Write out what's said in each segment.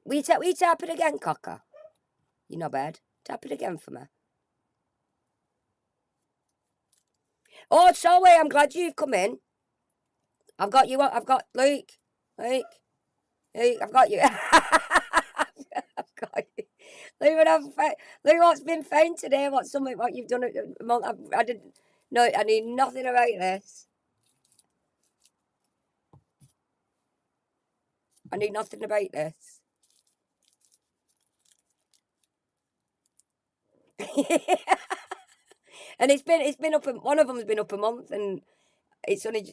Will you tap it again, Cocker? You're not bad. Tap it again for me. Oh, sorry, I'm glad you've come in. I've got you. I've got Luke. Luke. I've got you. I've got you. Look what's been found today. What you've done. I didn't. No, I knew nothing about this. I knew nothing about this. And it's been up. One of them's been up a month, and it's only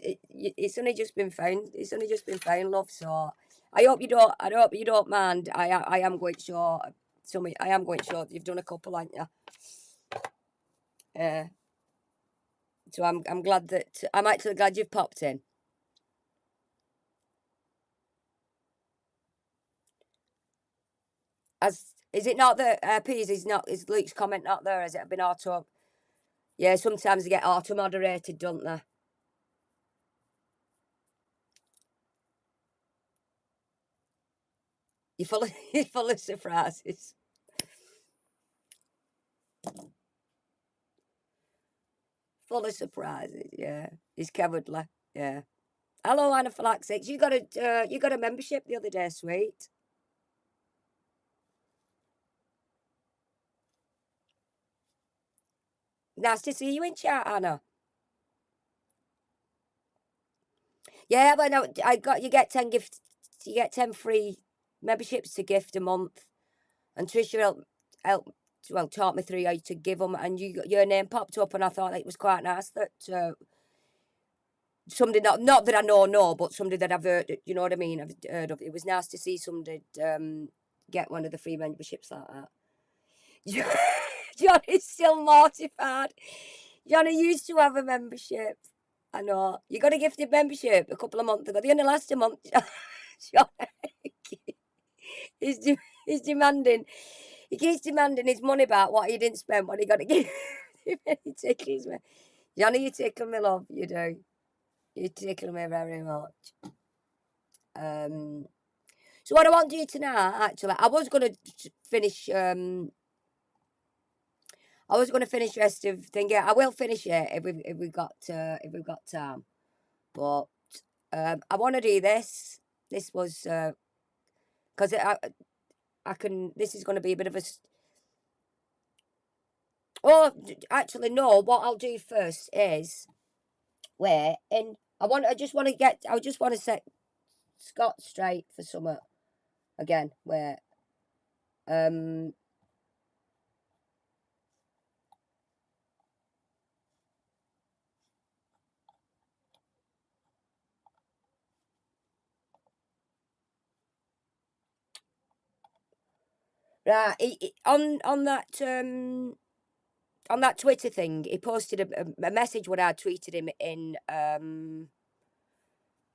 just been found. It's only just been found, love. So I hope you don't. I hope you don't mind. I am going to show. I am going to show. You've done a couple, haven't you? So I'm glad that I'm actually glad you've popped in. Is it not that Peas is Luke's comment not there? Has it been auto? Yeah, sometimes they get auto moderated, don't they? You're full of surprises. Full of surprises, yeah. He's cowardly, yeah. Hello, Anaphylaxis. You got a membership the other day, sweet. Nice to see you in chat, Anna. Yeah, but no, you get 10 gifts. You get 10 free memberships to gift a month, and Trisha taught me through how to give them, and your name popped up, and I thought it was quite nice that somebody not that I know, but somebody that I've heard, you know what I mean? I've heard of. It was nice to see somebody get one of the free memberships like that. Johnny's still mortified. Johnny used to have a membership. I know. You got a gifted membership a couple of months ago. They only last a month. Johnny, he's demanding. He keeps demanding his money back. What he didn't spend. What he got to give. He tickles me. Johnny, you tickle me, love. You do. You tickle me very much. So what I want to do tonight, actually, I was going to finish. I was going to finish the rest of the thing. Yeah, I will finish it if we've got time. But I want to do this. This was because I can. This is going to be a bit of a. Oh, actually, no. What I'll do first is where in. I just want to set Scott straight for summer again. Where right on that Twitter thing, he posted a message when I tweeted him in.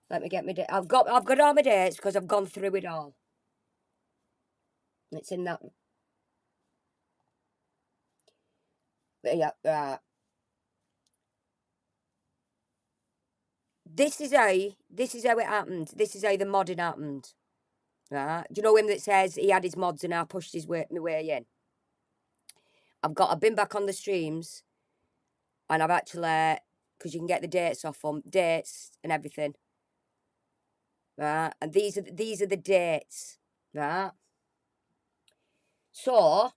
Let me get my date. I've got all my dates because I've gone through it all. It's in that. Yeah, right. This is how it happened. This is how the modding happened. Right? Do you know him that says he had his mods and I pushed my way in? I've been back on the streams, and I've actually, because you can get the dates off them, dates and everything. Right? And these are the dates. Right? So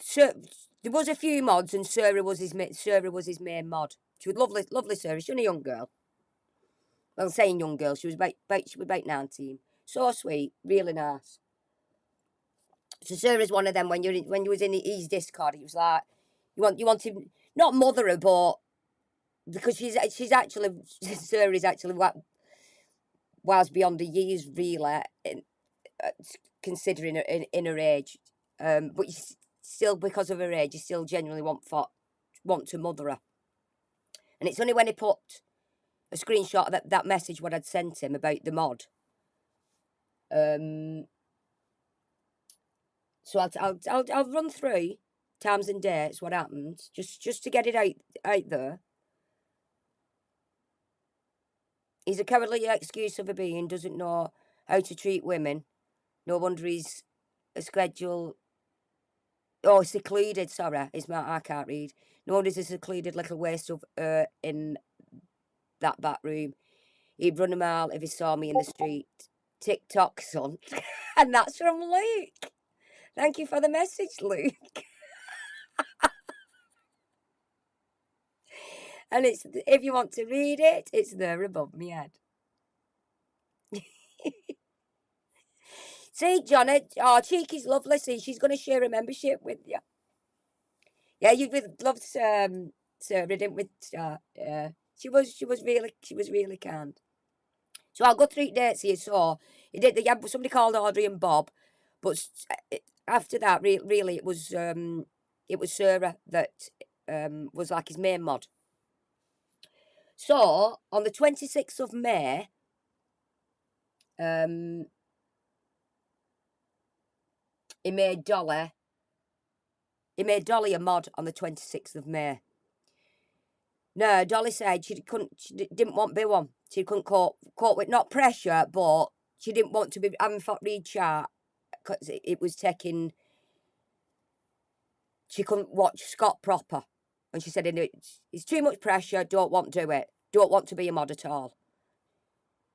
there was a few mods, and Sarah was his main mod. She was lovely Sarah. She's only a young girl. Well, saying young girl, she was about 19. So sweet, really nice. So Sarah's one of them. When you was in his Discord, it was like you want him not mother her, but because she's actually Sarah is actually was beyond the years really, considering her in her age. But still, because of her age, you still genuinely want to mother her. And it's only when he put a screenshot of that message what I'd sent him about the mod. So I'll run through times and dates what happened just to get it out there. He's a cowardly excuse of a being, doesn't know how to treat women. No wonder he's a schedule. Oh, secluded, sorry. I can't read. No wonder he's a secluded little waste of in that back room. He'd run a mile if he saw me in the street. TikTok, son. And that's from Luke. Thank you for the message, Luke. And it's, if you want to read it, it's there above my head. See, Johnny, oh, Cheeky's lovely. See, she's going to share a membership with you. Yeah, you'd love Sarah, didn't we? Yeah, she was really kind. So I'll go through dates here. So he did. Yeah, somebody called Audrey and Bob, but after that, really, it was Sarah that was like his main mod. So on the 26th of May, he made Dolly a mod on the 26th of May. No, Dolly said she didn't want to be one. She couldn't cope with not pressure, but she didn't want to be having to read chart because it was taking. She couldn't watch Scott proper, and she said it's too much pressure. Don't want to do it. Don't want to be a mod at all.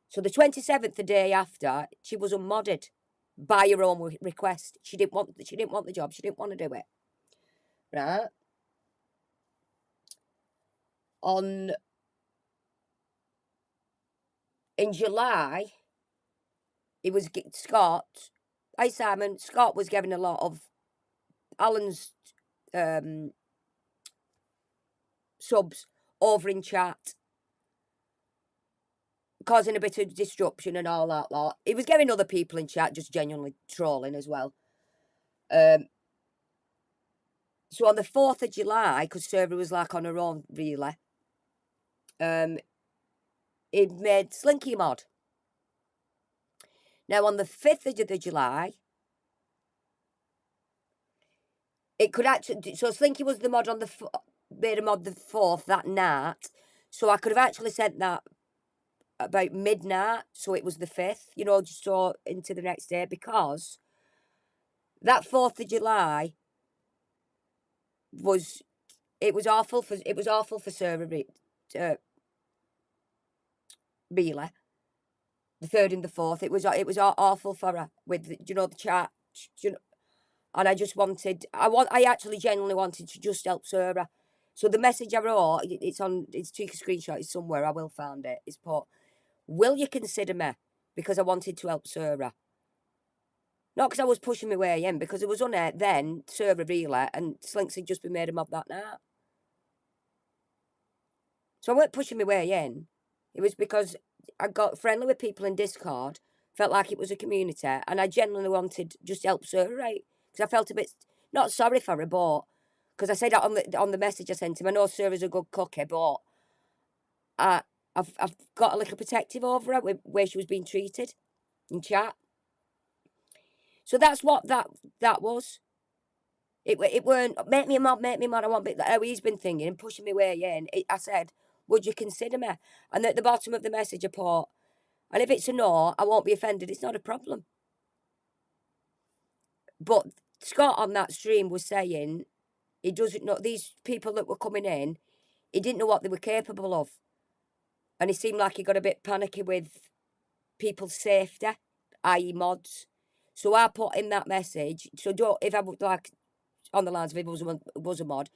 So the 27th, the day after, she was unmodded by her own request. She didn't want the job. She didn't want to do it. Right. In July, it was Scott. Hi Simon. Scott was giving a lot of Alan's subs over in chat, causing a bit of disruption and all that lot. He was getting other people in chat just genuinely trolling as well. So on the 4th of July, because Sarah was like on her own really, he made Slinky mod. Now on the 5th of July, it could actually, so Slinky was the mod on the, made a mod the 4th that night, so I could have actually sent that about midnight, so it was the 5th, you know, just so into the next day, because that 4th of July was awful for Sarah really. The 3rd and the 4th, it was awful for her with the chat, and I just wanted, I actually genuinely wanted to just help Sarah. So the message I wrote, it's took a screenshot, it's somewhere, I will find it. It's put, will you consider me? Because I wanted to help Sarah. Not because I was pushing my way in, because it was on it then, Sarah really, and Slinks had just been made a mob that night. So I weren't pushing my way in. It was because I got friendly with people in Discord, felt like it was a community, and I genuinely wanted just help Sarah, right? Because I felt a bit, not sorry for her, but, because I said that on the message I sent him, I know Sarah's a good cookie, but I've got a little protective over her with where she was being treated in chat. So that's what that was. It weren't make me a mod, I want bit like how he's been thinking and pushing me way in. I said, would you consider me? And at the bottom of the message I put, and if it's a no, I won't be offended. It's not a problem. But Scott on that stream was saying he doesn't know these people that were coming in. He didn't know what they were capable of, and he seemed like he got a bit panicky with people's safety, i.e. mods. So I put in that message. So if I would like on the lines of if it was a mod,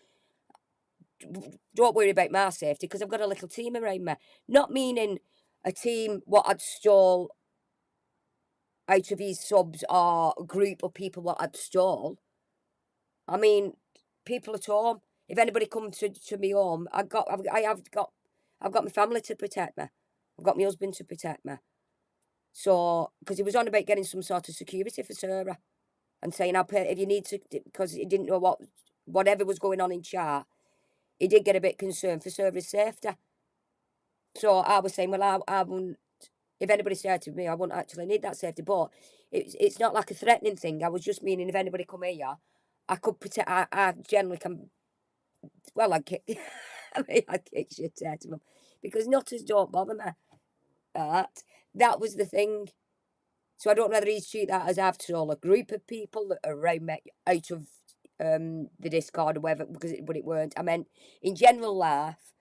don't worry about my safety because I've got a little team around me. Not meaning a team what I'd stole out of his subs or a group of people what I'd stole. I mean, people at home. If anybody comes to me home, I've got my family to protect me. I've got my husband to protect me. So, because he was on about getting some sort of security for Sarah and saying, I'll pay if you need to, because he didn't know whatever was going on in chat. He did get a bit concerned for Sarah's safety. So I was saying, well, I wouldn't, if anybody said to me, I wouldn't actually need that safety. But it's not like a threatening thing. I was just meaning if anybody come here, I could protect, I generally can, well, I'd kick, I'd kick shit out of them. Because nutters don't bother me. That was the thing. So I don't know whether he's treat that as after all a group of people that are around me out of the Discord or whatever, but it weren't. I meant in general life,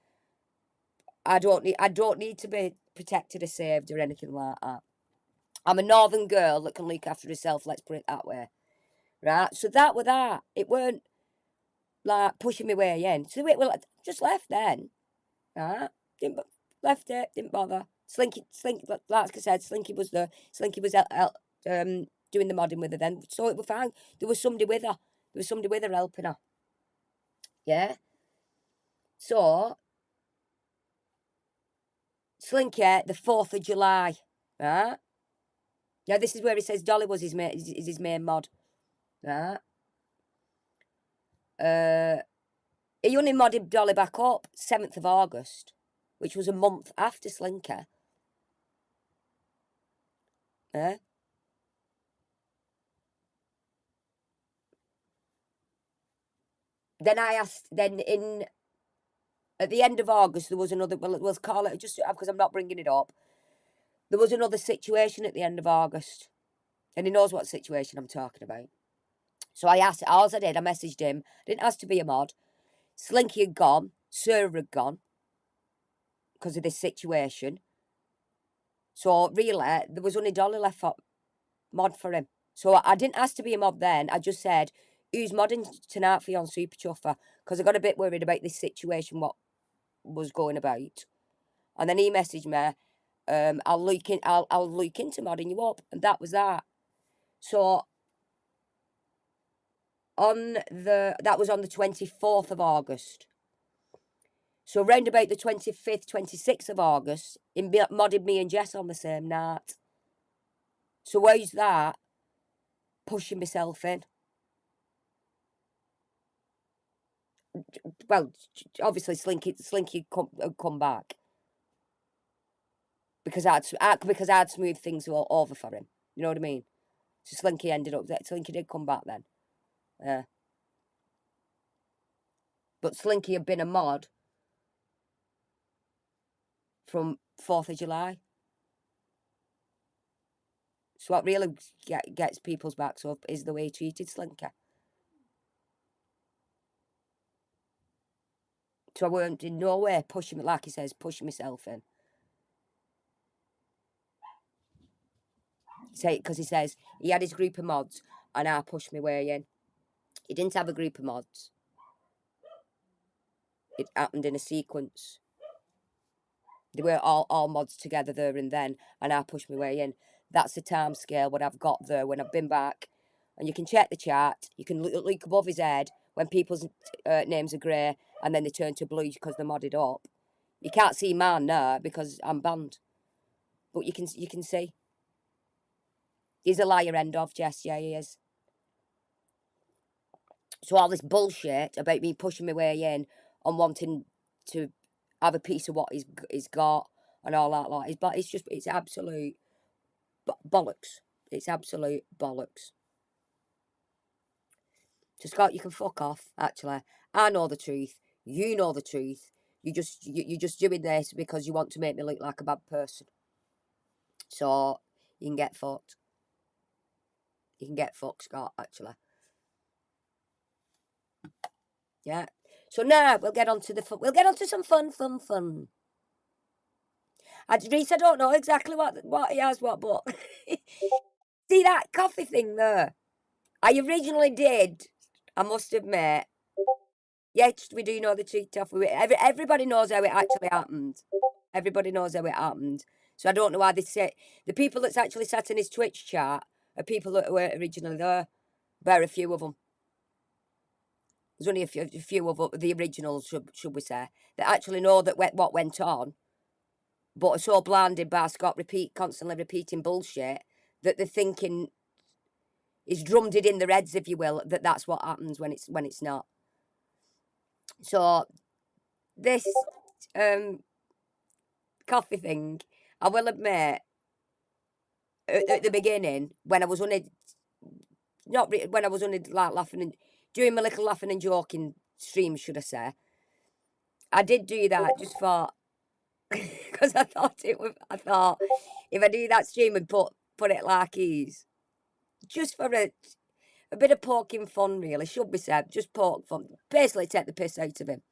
I don't need to be protected or saved or anything like that. I'm a northern girl that can look after herself, let's put it that way. Right? So that were that. It weren't like pushing me way in. So it well, just left then. Right? Left it, didn't bother. Slinky, like I said, Slinky was there. Slinky was doing the modding with her then. So it was fine. There was somebody with her. There was somebody with her helping her. Yeah? So, Slinky, the 4th of July. Right? Now, this is where he says Dolly was his main, is his main mod. Right? He only modded Dolly back up 7th of August, which was a month after Slinky. Yeah? Then I asked, at the end of August, there was another, well, let's call it, just because I'm not bringing it up, there was another situation at the end of August. And he knows what situation I'm talking about. So I asked, all I did, I messaged him, didn't ask to be a mod. Slinky had gone, Sarah had gone, because of this situation. So really, there was only Dolly left for mod for him. So I didn't ask to be a mod then, I just said, who's modding tonight for you on Super Chuffer? Because I got a bit worried about this situation, what was going about. And then he messaged me, I'll look into modding you up, and that was that. So that was on the 24th of August. So round about the 25th, 26th of August, he modded me and Jess on the same night. So how's that? Pushing myself in. Well, obviously Slinky had come back. Because I'd smoothed things all over for him. You know what I mean? So Slinky did come back then. Yeah. But Slinky had been a mod from 4th of July. So what really gets people's backs up is the way he treated Slinky. So I weren't in no way pushing, like he says, pushing myself in. Because he says he had his group of mods and I pushed my way in. He didn't have a group of mods. It happened in a sequence. They were all mods together there and then, and I pushed my way in. That's the time scale what I've got there when I've been back. And you can check the chart. You can look above his head when people's names are grey and then they turn to blue because they're modded up. You can't see mine now because I'm banned. But you can see. He's a liar end of, Jess. Yeah, he is. So all this bullshit about me pushing my way in and wanting to have a piece of what he's got and all that lot. But it's absolute bollocks. It's absolute bollocks. So Scott, you can fuck off. Actually, I know the truth. You know the truth. You're just doing this because you want to make me look like a bad person. So you can get fucked. You can get fucked, Scott. Actually. Yeah. So now we'll get on to the fun. We'll get on to some fun. Reese, I don't know exactly what he has, but see that coffee thing there? I originally did, I must admit. Yes, we do know the cheat off. Everybody knows how it actually happened. Everybody knows how it happened. So I don't know why they say the people that's actually sat in his Twitch chat are people that were originally there. Very few of them. There's only a few of the originals, should we say, that actually know that what went on, but are so blinded by Scott constantly repeating bullshit that they're thinking is drummed it in their heads, if you will, that's what happens when it's not. So this coffee thing, I will admit, at the beginning when I was only like laughing and doing my little laughing and joking stream, should I say, I did do that just for because I thought if I do that stream and put put it like he's. Just for a bit of poking fun, really, should be said. Just poke fun. Basically take the piss out of him.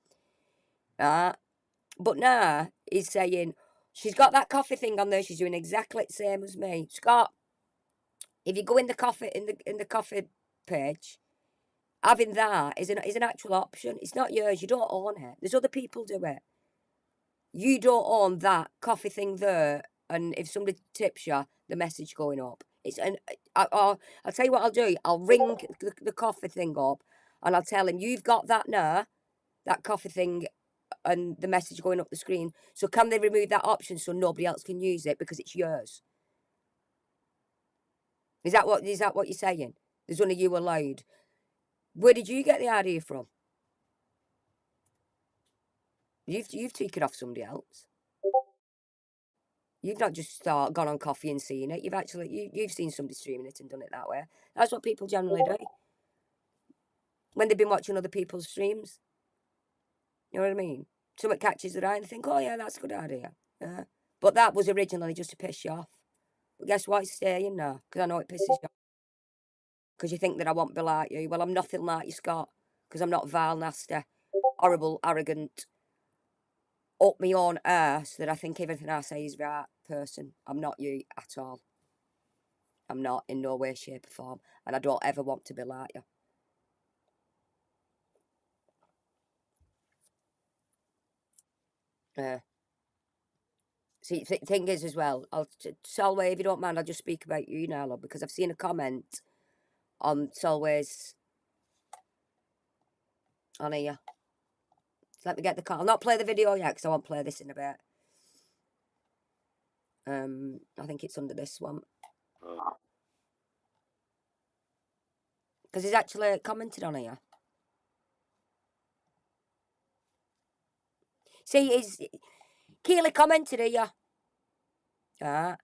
But now he's saying, she's got that coffee thing on there, she's doing exactly the same as me. Scott, if you go in the coffee in the coffee page, having that is an actual option. It's not yours. You don't own it. There's other people do it. You don't own that coffee thing there. And if somebody tips you, the message going up. I'll tell you what I'll do. I'll ring the coffee thing up, and I'll tell him, you've got that now, that coffee thing, and the message going up the screen. So can they remove that option so nobody else can use it because it's yours? Is that what you're saying? There's only you allowed. Where did you get the idea from? You've taken off somebody else. You've not just gone on coffee and seen it. You've actually you've seen somebody streaming it and done it that way. That's what people generally do when they've been watching other people's streams. You know what I mean? Something catches their eye and they think, oh yeah, that's a good idea. Yeah. But that was originally just to piss you off. But guess what? It's staying now because I know it pisses you off. Because you think that I won't be like you. Well, I'm nothing like you, Scott. Because I'm not vile, nasty, horrible, arrogant, up my own arse that I think everything I say is right person. I'm not you at all. I'm not in no way, shape or form. And I don't ever want to be like you. See, thing is as well, Solway, if you don't mind, I'll just speak about you now, love, because I've seen a comment on Solway's on here. So let me get the call. I'll not play the video yet because I won't play this in a bit. I think it's under this one. Because he's actually commented on here. See, Keely commented here. And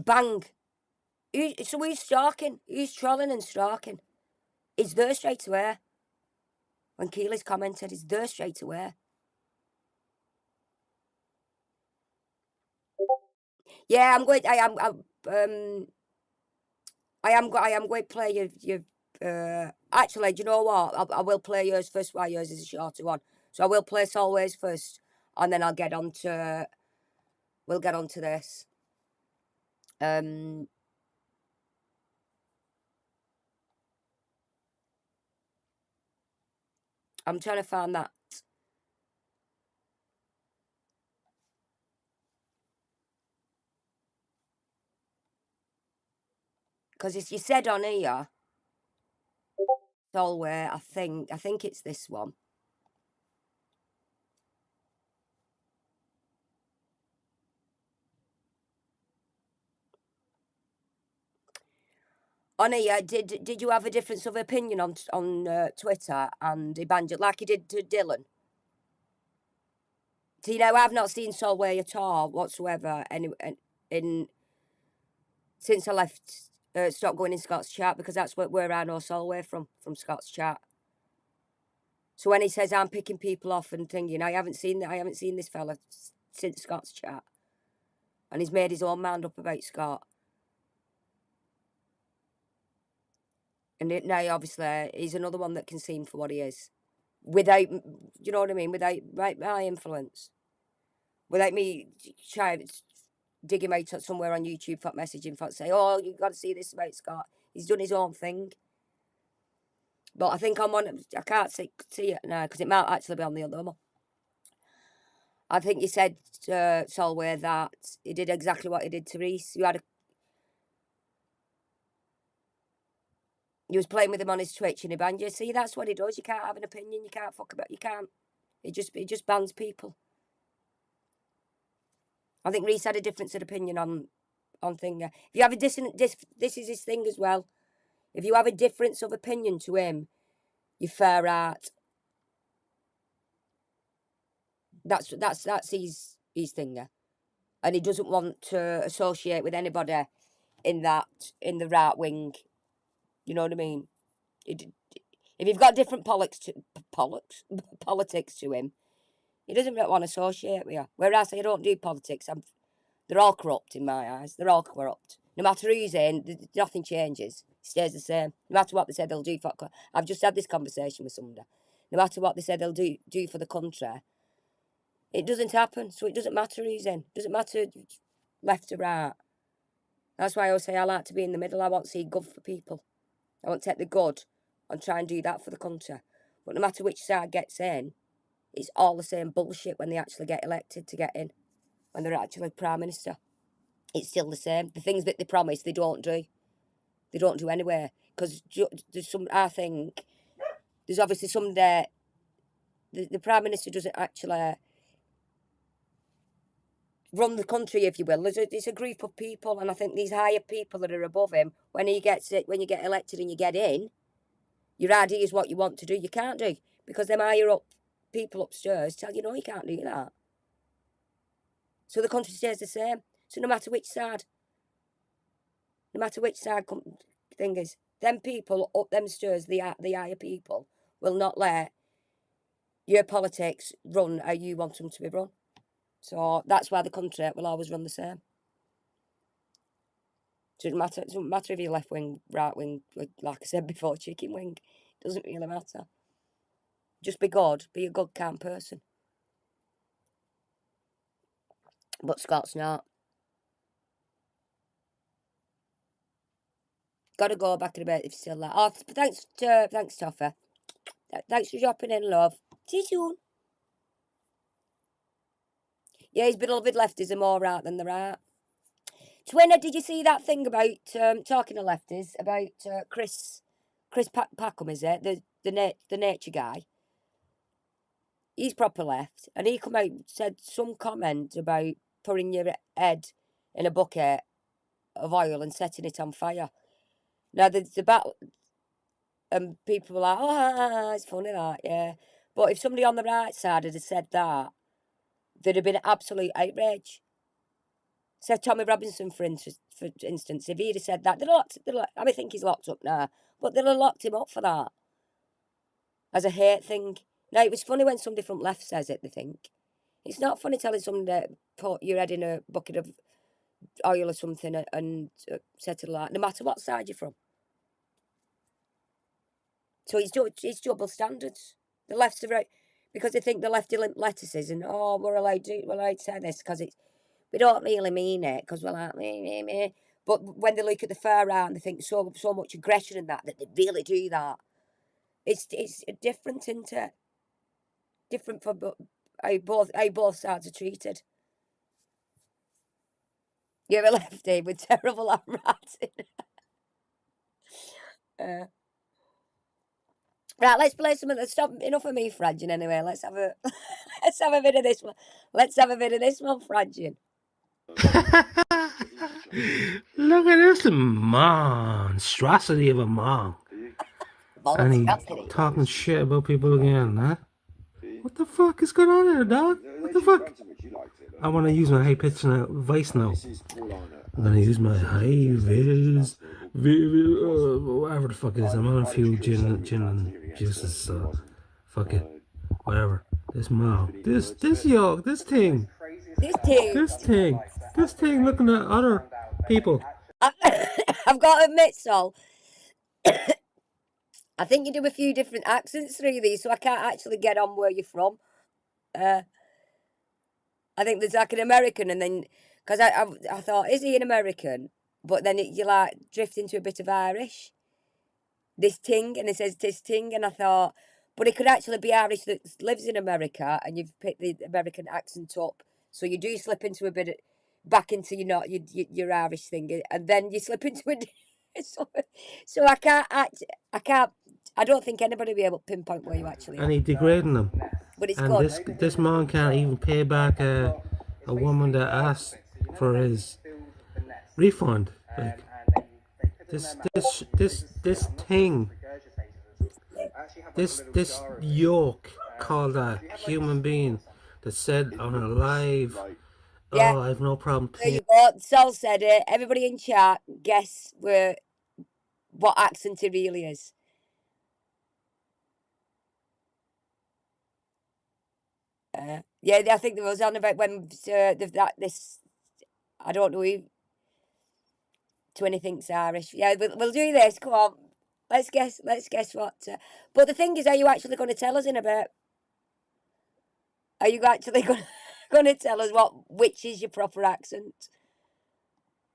bang. So he's stalking. He's trolling and stalking. He's there straight away. When Keely's commented, he's there straight away. Yeah, I'm going. I am going to play your. Actually, do you know what? I will play yours first. Why yours is a shorter one, so I will play Solway's first, and then I'll get on to. We'll get on to this. I'm trying to find that. Because you said on here, Solway, I think it's this one. On here, did you have a difference of opinion on Twitter and Evangel like you did to Dylan? So, you know, I've not seen Solway at all whatsoever since I left, stopped going in Scott's chat, because that's where I know Solway from Scott's chat. So when he says I'm picking people off and thinking, I haven't seen this fella since Scott's chat, and he's made his own mind up about Scott. And now, obviously, he's another one that can see him for what he is, without, you know what I mean, without my influence, without me trying to dig him out somewhere on YouTube for messaging for say, oh, you've got to see this about Scott. He's done his own thing. But I think I'm on. I can't see it now because it might actually be on the other one. I think you said, Solway, that he did exactly what he did to Reese. You was playing with him on his Twitch and he banned you. See, that's what he does. You can't have an opinion. You can't fuck about. You can't. It just bans people. I think Reese had a difference of opinion on thing. If you have a this is his thing as well. If you have a difference of opinion to him, you're fair art. That's his thing, and he doesn't want to associate with anybody in the right wing. You know what I mean? If you've got different politics to him, he doesn't want to associate with you. Whereas I don't do politics. They're all corrupt in my eyes. They're all corrupt. No matter who's in, nothing changes. It stays the same. No matter what they say they'll do for... I've just had this conversation with somebody. No matter what they say they'll do for the country, it doesn't happen. So it doesn't matter who's in. It doesn't matter left or right. That's why I always say I like to be in the middle. I want to see good for people. I want to take the good and try and do that for the country. But no matter which side gets in, it's all the same bullshit when they actually get elected to get in. When they're actually Prime Minister. It's still the same. The things that they promise, they don't do. They don't do anyway. Because there's some, I think, there's obviously some there, the Prime Minister doesn't actually run the country, if you will. It's a group of people, and I think these higher people that are above him, when you get elected and you get in, your idea is what you want to do, you can't do. Because them higher up people upstairs tell you, no, you can't do that. So the country stays the same. So no matter which side thing is, them people up them stairs, the higher people, will not let your politics run how you want them to be run. So that's why the country will always run the same. So it doesn't matter if you're left wing, right wing, like I said before, chicken wing. It doesn't really matter. Just be good. Be a good, calm person. But Scott's not. Gotta go back in a bit if you're still there. Oh, thanks, Toffer. Thanks for dropping in, love. See you soon. Yeah, his beloved lefties are more right than the right. Twinner, did you see that thing about talking to lefties about Chris Packham? Is it the nature guy? He's proper left, and he come out and said some comment about putting your head in a bucket of oil and setting it on fire. Now the battle, and people were like, "Oh, it's funny that, yeah." But if somebody on the right side had said that, there'd have been absolute outrage. So Tommy Robinson, for instance, if he'd have said that, I think he's locked up now, but they'd have locked him up for that as a hate thing. Now, it was funny when somebody from left says it, they think. It's not funny telling somebody to put your head in a bucket of oil or something and set it like, no matter what side you're from. So it's double standards. The left's are right, because they think the left lettuces and, oh, we're allowed to say this because we don't really mean it because we're like, meh. But when they look at the far right and they think so much aggression in that they really do that. It's different, isn't it? Different for how both sides are treated. You're a lefty with terrible handwriting. Right, let's play some of the stop. Enough of me fradging anyway. Let's have a bit of this one. Let's have a bit of this one fradging. Look at this monstrosity of a monk. And he talking shit about people again, huh? What the fuck is going on here, dog? What the fuck? I want to use my high pitched voice now. I'm gonna use my high vis, whatever the fuck it is. I'm on a few gin and juices, so fuck it, whatever. This mom, this thing. Looking at other people. I've got to admit, Sol, I think you do a few different accents through these, so I can't actually get on where you're from. I think there's like an American, and then because I thought, is he an American? But then you like drift into a bit of Irish. This ting, and it says this ting, and I thought, but it could actually be Irish that lives in America, and you've picked the American accent up, so you do slip into a bit back into your Irish thing, and then you slip into it. So I don't think anybody will be able to pinpoint where you actually are. And he degrading them. But it's and good. This man can't even pay back a woman that asked for his refund. Like this thing, this yoke called a human being that said on a live, Yeah. oh, I have no problem There paying. you go. Sol said it. Everybody in chat, guess what accent it really is. Yeah, I think there was on about when this I don't know if Twinny thinks Irish. Yeah, we'll do this. Come on. Let's guess what. But the thing is, are you actually going to tell us in a bit? Are you actually going to tell us which is your proper accent?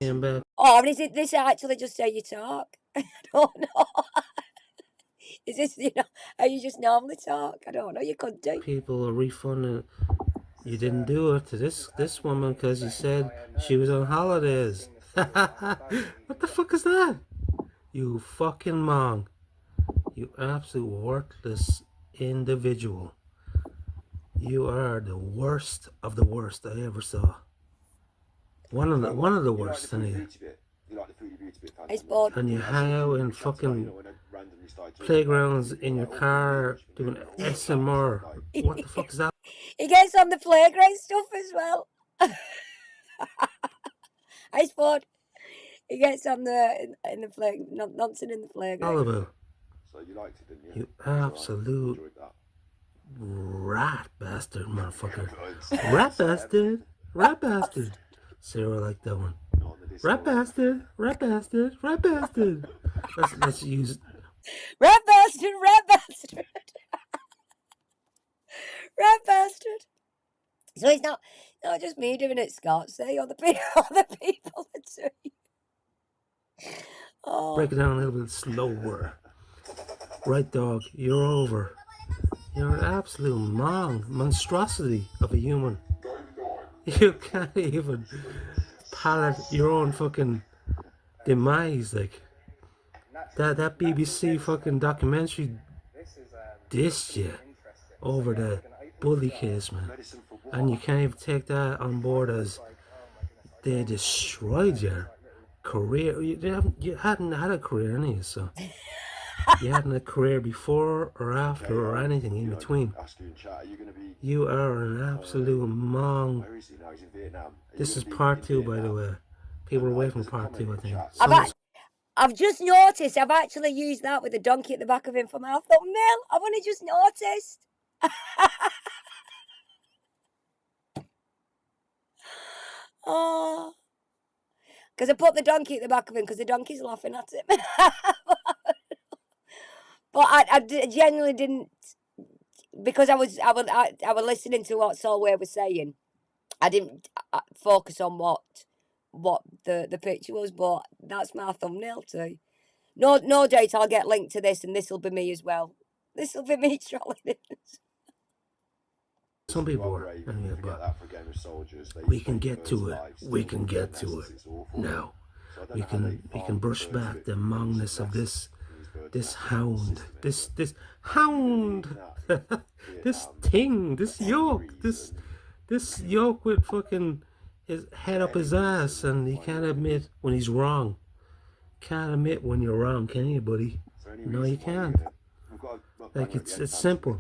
Oh, I mean, is this actually just how you talk? I don't know. Is this, how you just normally talk? I don't know. You could do. People are refunding. You didn't do it to this woman because you said she was on holidays. What the fuck is that? You fucking mong. You absolute worthless individual. You are the worst of the worst I ever saw. One of the worst, anyway. And you hang out in fucking playgrounds in your car doing SMR. What the fuck is that? He gets on the playground stuff as well. I sport. He gets on in the play nonsense in the playground. All about. You absolute rat bastard, motherfucker. Rat bastard. Rat bastard. Sarah liked that one. Rat bastard. Rat bastard. Rat bastard. Let's use. Rat bastard. Rat bastard. Rat bastard. So it's not just me doing it, Scott. Say other people are doing. Oh. Break it down a little bit slower. Right, dog. You're over. You're an absolute monstrosity of a human. You can't even palate your own fucking demise. Like that BBC fucking documentary dissed you over the bully case, man, and you can't even take that on board as they destroyed your career. You hadn't had a career, any, so you hadn't a career before or after or anything in between. You are an absolute mong. This is part 2, by the way. People are waiting for part 2, I think. I've just noticed I've actually used that with the donkey at the back of him for my thumbnail. I've only just noticed. Oh. Because I put the donkey at the back of him because the donkey's laughing at him. But I genuinely didn't, because I was listening to what Solway was saying. I didn't focus on what the picture was, but that's my thumbnail too. No doubt I'll get linked to this, and this will be me as well. This will be me trolling it. Some people are, anyway, but we can get to it. We can get to it now. We can brush back the mongness of this hound, this hound, this thing, this yoke with fucking his head up his ass, and he can't admit when he's wrong. Can't admit when you're wrong, can you, buddy? No, you can't. Like, it's simple.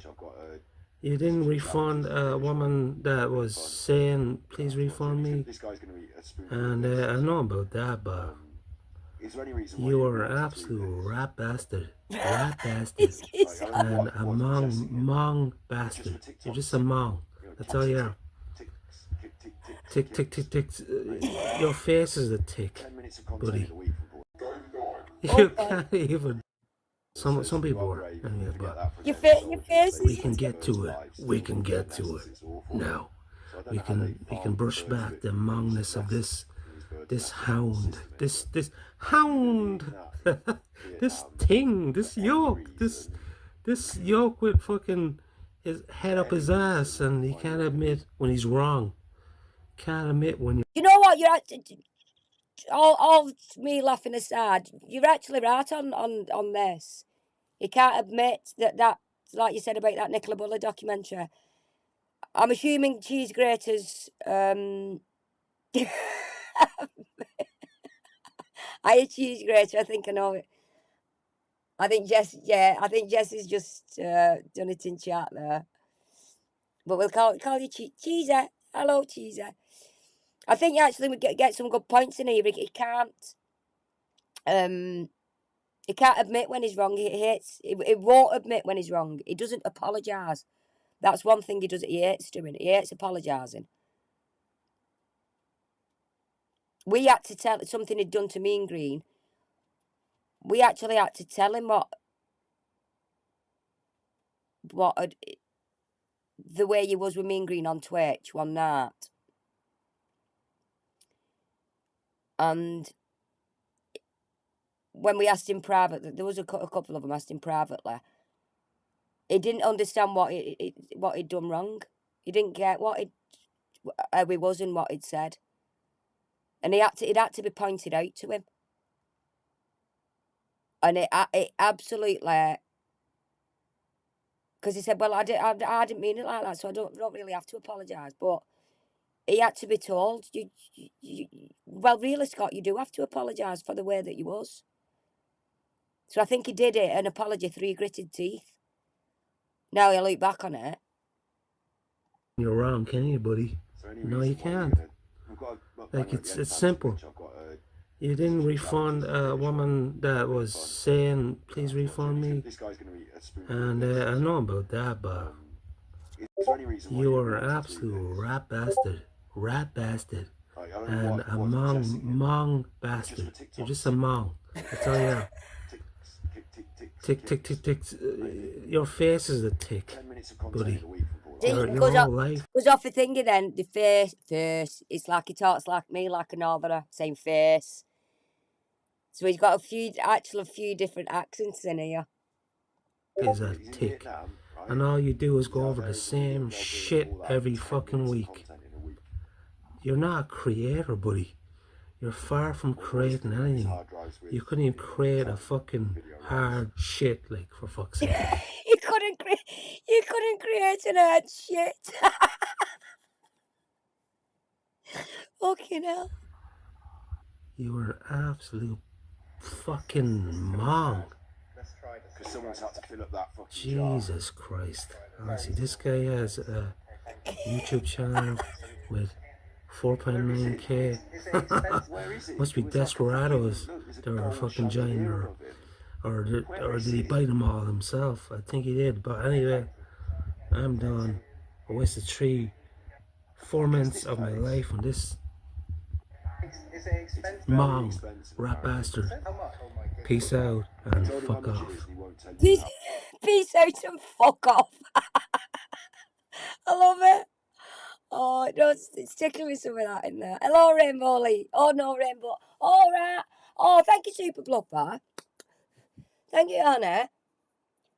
You didn't refund a woman that was saying, please refund me. And I know about that, but you are an absolute rat bastard. Rat bastard. And a mong bastard. You're just a mong. That's all you are. Tick, tick, tick, tick. Your face is a tick, buddy. You can't even. Some people are, anyway, but your face. We can get to it. We can get to it now. We can brush back the mongness of this hound, this hound, this thing, this yoke with fucking his head up his ass, and he can't admit when he's wrong. Can't admit when you. You know what? You're actually, all me laughing aside, you're actually right on this. You can't admit that, like you said about that Nicola Bulley documentary. I'm assuming cheese graters. I a cheese grater. I think I know it. I think Jess has just done it in chat there. But we'll call you Cheeser. Hello, Cheeser. I think you actually would get some good points in here. He can't admit when he's wrong. He won't admit when he's wrong. He doesn't apologise. That's one thing he does. He hates doing. He hates apologising. We had to tell something he'd done to me and Green. We actually had to tell him what had, the way he was with me and Green on Twitch one night. And when we asked him privately, there was a couple of them asked him privately. He didn't understand what he'd done wrong. He didn't get how he was and what he'd said, and it had to be pointed out to him. And it absolutely, because he said, "Well, I didn't mean it like that, so I don't really have to apologise." But he had to be told, well, really, Scott, you do have to apologise for the way that you was. So I think he did it, an apology through gritted teeth. Now you look back on it. You're wrong, can you, buddy? No, you can't. Like, it's simple. You didn't refund a woman that was saying, please refund me. And I know about that, but you are an absolute rat bastard. Rat bastard. And a mong bastard. You're just a mong. That's all you are. Tick, tick, tick, tick. Your face is a tick, buddy. Your whole life. Goes off the thingy then, the face. It's like he talks like me, like a northerner, same face. So he's got a few different accents in here. Is a tick. And all you do is go over the same shit every fucking week. You're not a creator, buddy. You're far from creating anything. You couldn't even create a fucking hard shit, like, for fuck's sake. You couldn't create an hard shit. Fucking hell. You were an absolute fucking mong. Jesus Christ. Honestly, this guy has a YouTube channel with 4.9k. Must be desperados that are fucking giant, or did he bite them all himself? I think he did. But anyway, I'm done. I wasted 4 minutes of my life on this mong rat bastard. Peace out and fuck off. Peace out and fuck off. I love it. Oh, no, it's tickling me some of that in there. Hello, Rainbow Lee. Oh, no, Rainbow. All right. Oh, thank you, Super Bluffer. Thank you, Anna.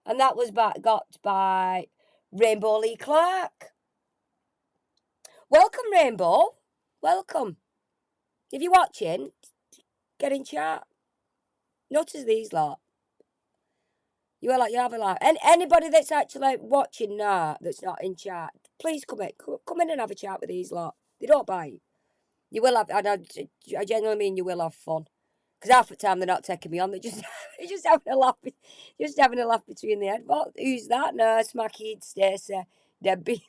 And that was got by Rainbow Lee Clark. Welcome, Rainbow. Welcome. If you're watching, get in chat. Notice these lot. You have a life. And anybody that's actually watching now that's not in chat, please come in and have a chat with these lot. They don't bite. You will have, and I genuinely mean you will have fun. Because half the time they're not taking me on, they're just having a laugh, between the head. What? Who's that? No, Smacky, Stacey, Debbie.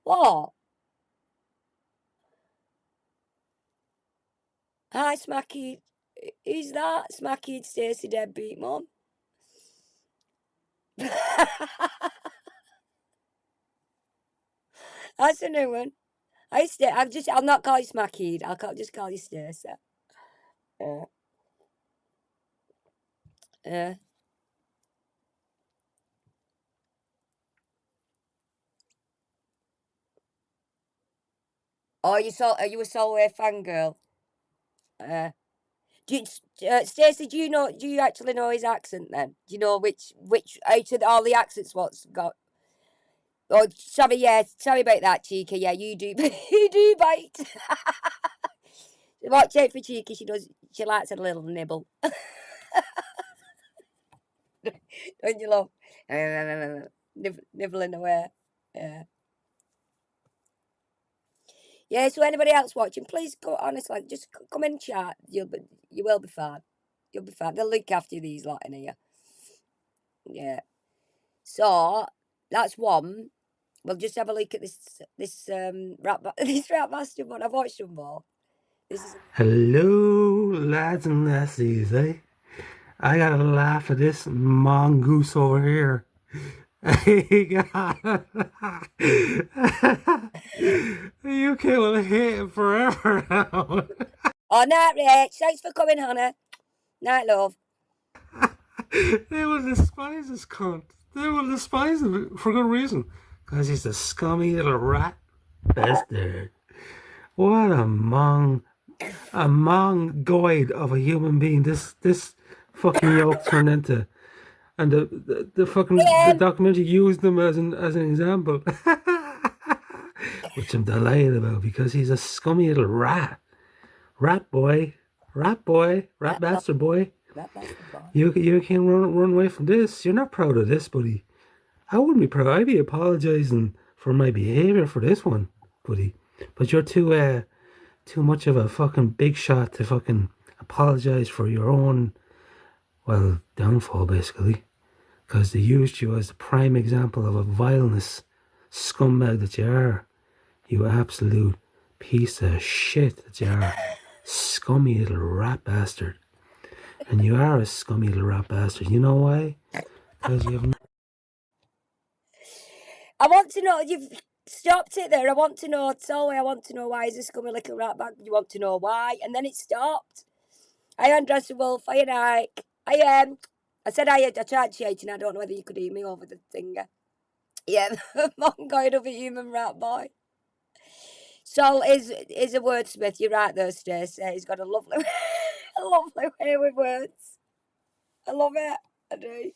What? Hi, Smacky. Who's that? Smacky, Stacey, Debbie, Mum. That's a new one. I'll not call you Smacky. Just call you Stacey. Oh, are you a Solway fangirl? Stacey, do you actually know his accent then? Do you know which out of all the accents what's got? Oh, sorry about that, Cheeky. Yeah, you do, you do bite. Watch out for Cheeky. She likes a little nibble. Don't you love nibbling away? Yeah. Yeah. So anybody else watching, please go. Honestly, just come in and chat. You will be fine. You'll be fine. They'll look after you, these lot in here. Yeah. So that's one. We'll just have a look at this rap bastard one. I've watched them all. Hello, lads and lassies, eh? I gotta laugh at this mongoose over here. The UK will hate him forever now. Oh, night, Rach. Thanks for coming, Hannah. Night, love. They will despise this cunt. They will despise him for good reason. Because he's a scummy little rat bastard. What a mongoloid of a human being this fucking yoke turned into. And the documentary used them as an example. Which I'm delighted about because he's a scummy little rat. Rat bastard boy. You can't run away from this. You're not proud of this, buddy. I wouldn't be proud. I'd be apologizing for my behavior for this one, buddy. But you're too much of a fucking big shot to fucking apologize for your own, well, downfall, basically. Because they used you as the prime example of a vileness scumbag that you are. You absolute piece of shit that you are. Scummy little rat bastard. And you are a scummy little rat bastard. You know why? Because you have... I want to know, you've stopped it there. I want to know, Solly, I want to know why he's a scummy little rat bag. You want to know why? And then it stopped. I am Dressed Wolf. I am Ike. I am. I said I tried shouting. I don't know whether you could hear me over the finger. Yeah, mongoid of a human rat boy. Sol is a wordsmith. You're right there, Stacey. He's got a lovely, a lovely way with words. I love it. I do.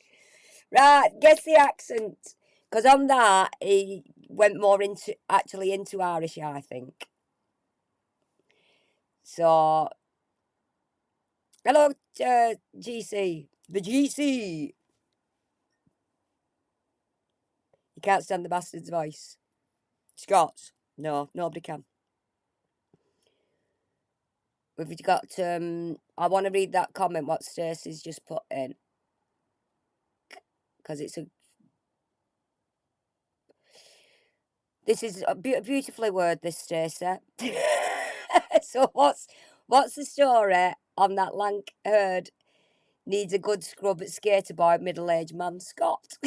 Right, guess the accent. Because on that, he went more into Irish, I think. So, hello, GC. The GC. You can't stand the bastard's voice. Scots. No, nobody can. We've got, I want to read that comment what Stacey's just put in. Because it's this is a beautifully worded, this, Stacey. So what's the story on that lank herd needs a good scrub at skater boy, middle-aged man, Scott?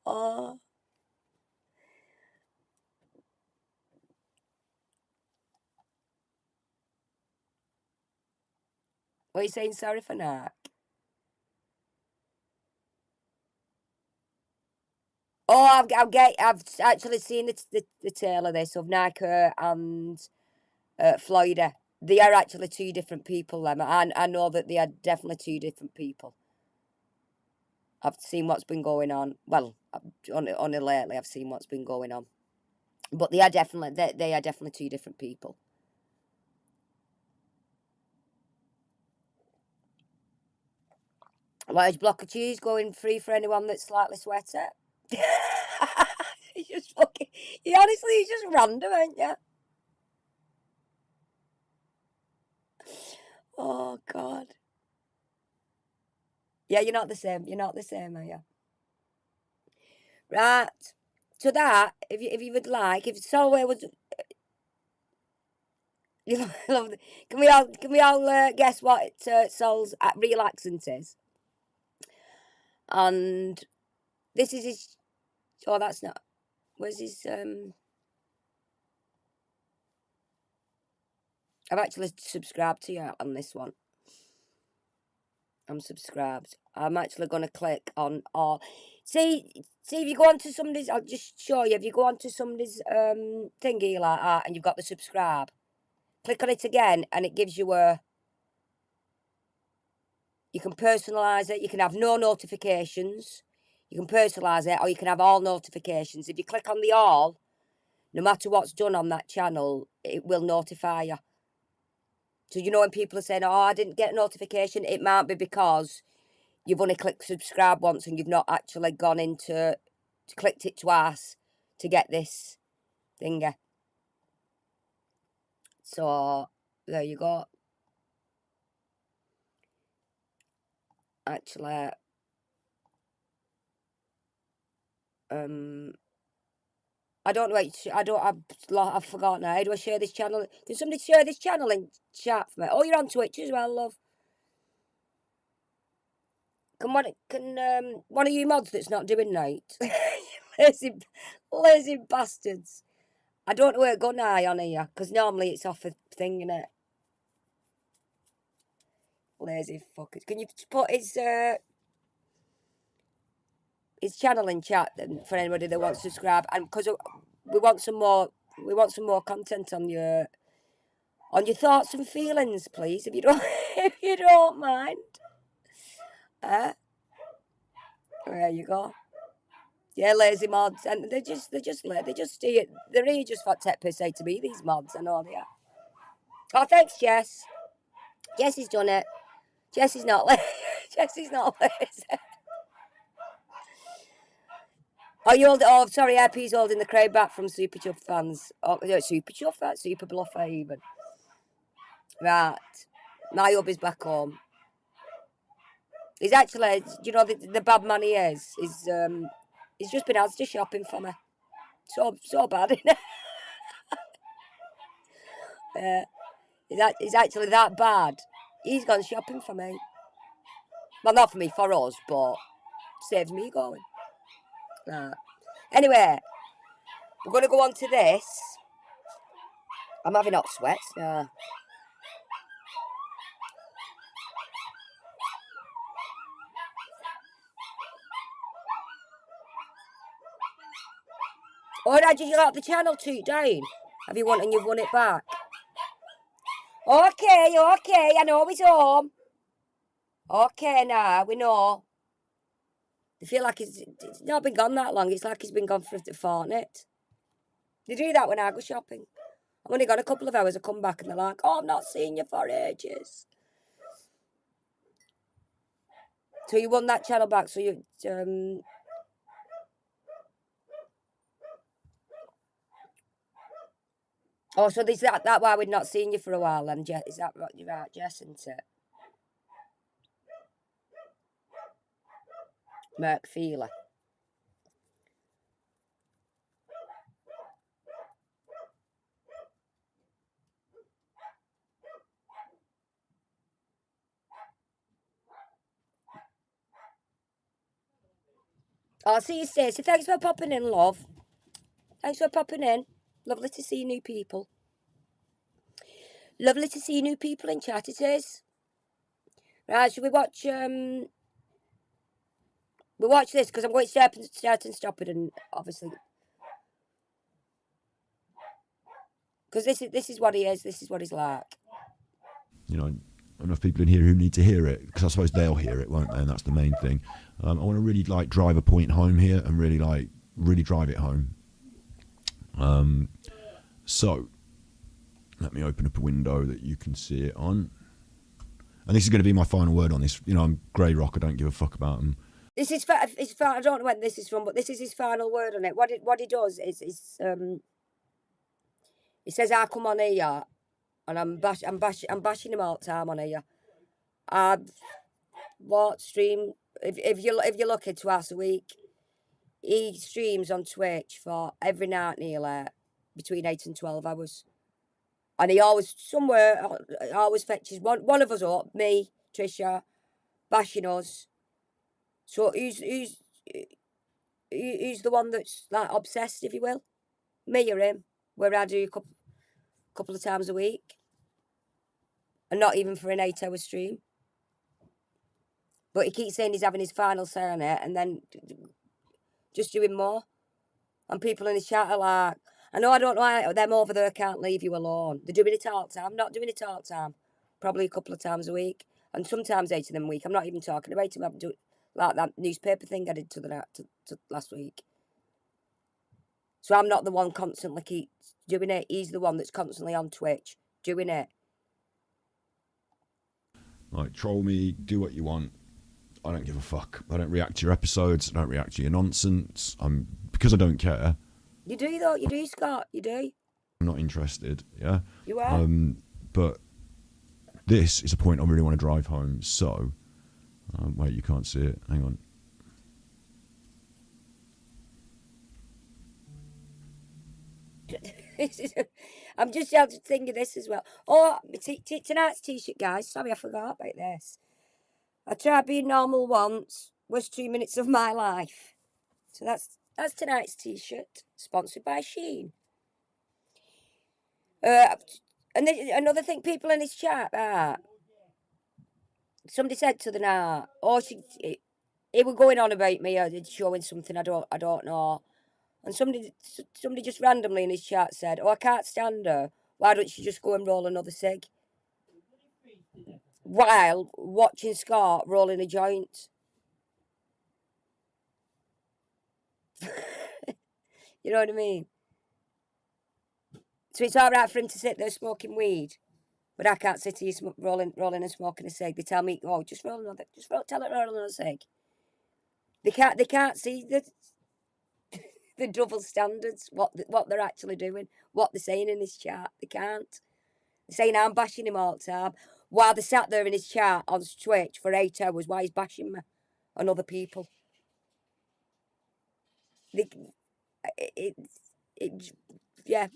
Oh. What are you saying? Sorry for that. Oh, I've actually seen the tale of this of Nike and Florida. They are actually two different people. Them, I know that they are definitely two different people. I've seen what's been going on. Well, only lately I've seen what's been going on. But they are definitely two different people. Large block of cheese going free for anyone that's slightly sweaty. He's just fucking. He's just random, ain't you? Oh God. Yeah, you're not the same. You're not the same, are you? Right. So that, if you would like, if Solway was, you love. Can we all guess what Sol's real accent is? And this is his. Oh, that's not. Where's his? I've actually subscribed to you on this one. I'm subscribed. I'm actually going to click on all. See if you go onto somebody's. I'll just show you. If you go onto somebody's thingy like that, and you've got the subscribe, click on it again, and it gives you a. You can personalise it. You can have no notifications. You can personalise it, or you can have all notifications. If you click on the all, no matter what's done on that channel, it will notify you. So you know when people are saying, "Oh, I didn't get a notification," it might be because you've only clicked subscribe once and you've not actually gone into clicked it twice to get this thingy. So there you go. Actually, I don't know. I've forgotten now. How do I share this channel? Can somebody share this channel in chat for me? Oh, you're on Twitch as well, love. Can one of you mods that's not doing night? lazy bastards. I don't know where to go now on here, because normally it's off a thing, innit? Lazy fuckers. Can you put his channel in chat for anybody that wants to subscribe? And because we want some more content on your thoughts and feelings, please, if you don't if you don't mind. There you go. Yeah, lazy mods, and they're here just for tech per se to be these mods. I know they are. Oh, thanks, Jess. Jessie's done it. Jessie's not lazy. Jessie's not lazy. Oh, sorry, RP's holding the crowd back from Super Chuff fans. Oh, Super Chuff, Super Bluffer even. Right, my hubby's back home. He's actually, you know, the bad man he is. He's just been Asda shopping for me. So bad, isn't it? He's actually that bad. He's gone shopping for me. Well, not for me, for us, but saves me going. Anyway, we're going to go on to this. I'm having hot sweats now. Oh, did you got the channel toot down? Have you won and you've won it back? Okay, I know he's home. Okay, now, we know. I feel like it's not been gone that long. It's like he's been gone for a fortnight. They do that when I go shopping. I've only got a couple of hours. I come back and they're like, oh, I've not seen you for ages. So you won that channel back. So you, oh, so is that why we've not seen you for a while then, Jess? Is that right? You're right, Jess, isn't it? Merc Feeler. Oh, see you, Stacey. Thanks for popping in, love. Thanks for popping in. Lovely to see new people. Lovely to see new people in chat, it is. Right, should we watch, we'll watch this, because I'm going to start and stop it, and obviously, because this is what he is, this is what he's like. You know, enough people in here who need to hear it, because I suppose they'll hear it, won't they? And that's the main thing. I want to really drive a point home here and really drive it home. So let me open up a window that you can see it on. And this is going to be my final word on this. You know, I'm grey rock. I don't give a fuck about them. This is I don't know when this is from, but this is his final word on it. What he does is he says, "I come on here, and I'm bashing him all the time on here. What stream? If you're lucky, twice a week, he streams on Twitch for every night nearly between 8 and 12 hours, and he always fetches one of us up, me, Trisha, bashing us. So who's the one that's like obsessed, if you will? Me or him? Where I do a couple of times a week, and not even for an 8-hour stream. But he keeps saying he's having his final say on it, and then just doing more. And people in the chat are like, I don't know why them over there can't leave you alone. They're doing it all the time. I'm not doing it all the time. Probably a couple of times a week, and sometimes 8 of them a week. I'm not even talking about him. I'm doing like that newspaper thing I did to last week. So I'm not the one constantly keeps doing it. He's the one that's constantly on Twitch doing it. Like, troll me, do what you want. I don't give a fuck. I don't react to your episodes. I don't react to your nonsense. Because I don't care. You do though. You do, Scott. You do. I'm not interested. Yeah. You are. But this is a point I really want to drive home. So, wait, you can't see it. Hang on. I'm just thinking of this as well. Oh, tonight's t-shirt, guys. Sorry, I forgot about this. I tried being normal once. Was 2 minutes of my life. So that's tonight's t-shirt, sponsored by Shein. And another thing, people in his chat, somebody said to the night, oh, he was going on about me, or showing something I don't know. And somebody just randomly in his chat said, oh, I can't stand her. Why don't you just go and roll another cig? While watching Scott rolling a joint. You know what I mean? So it's all right for him to sit there smoking weed, but I can't sit here rolling and smoking a cig. They tell me, oh, just roll another, tell her to roll another cig. They can't see the double standards, what they're actually doing, what they're saying in his chat. They can't. They're saying I'm bashing him all the time, while they sat there in his chat on Twitch for 8 hours. Why he's bashing me and other people? Yeah.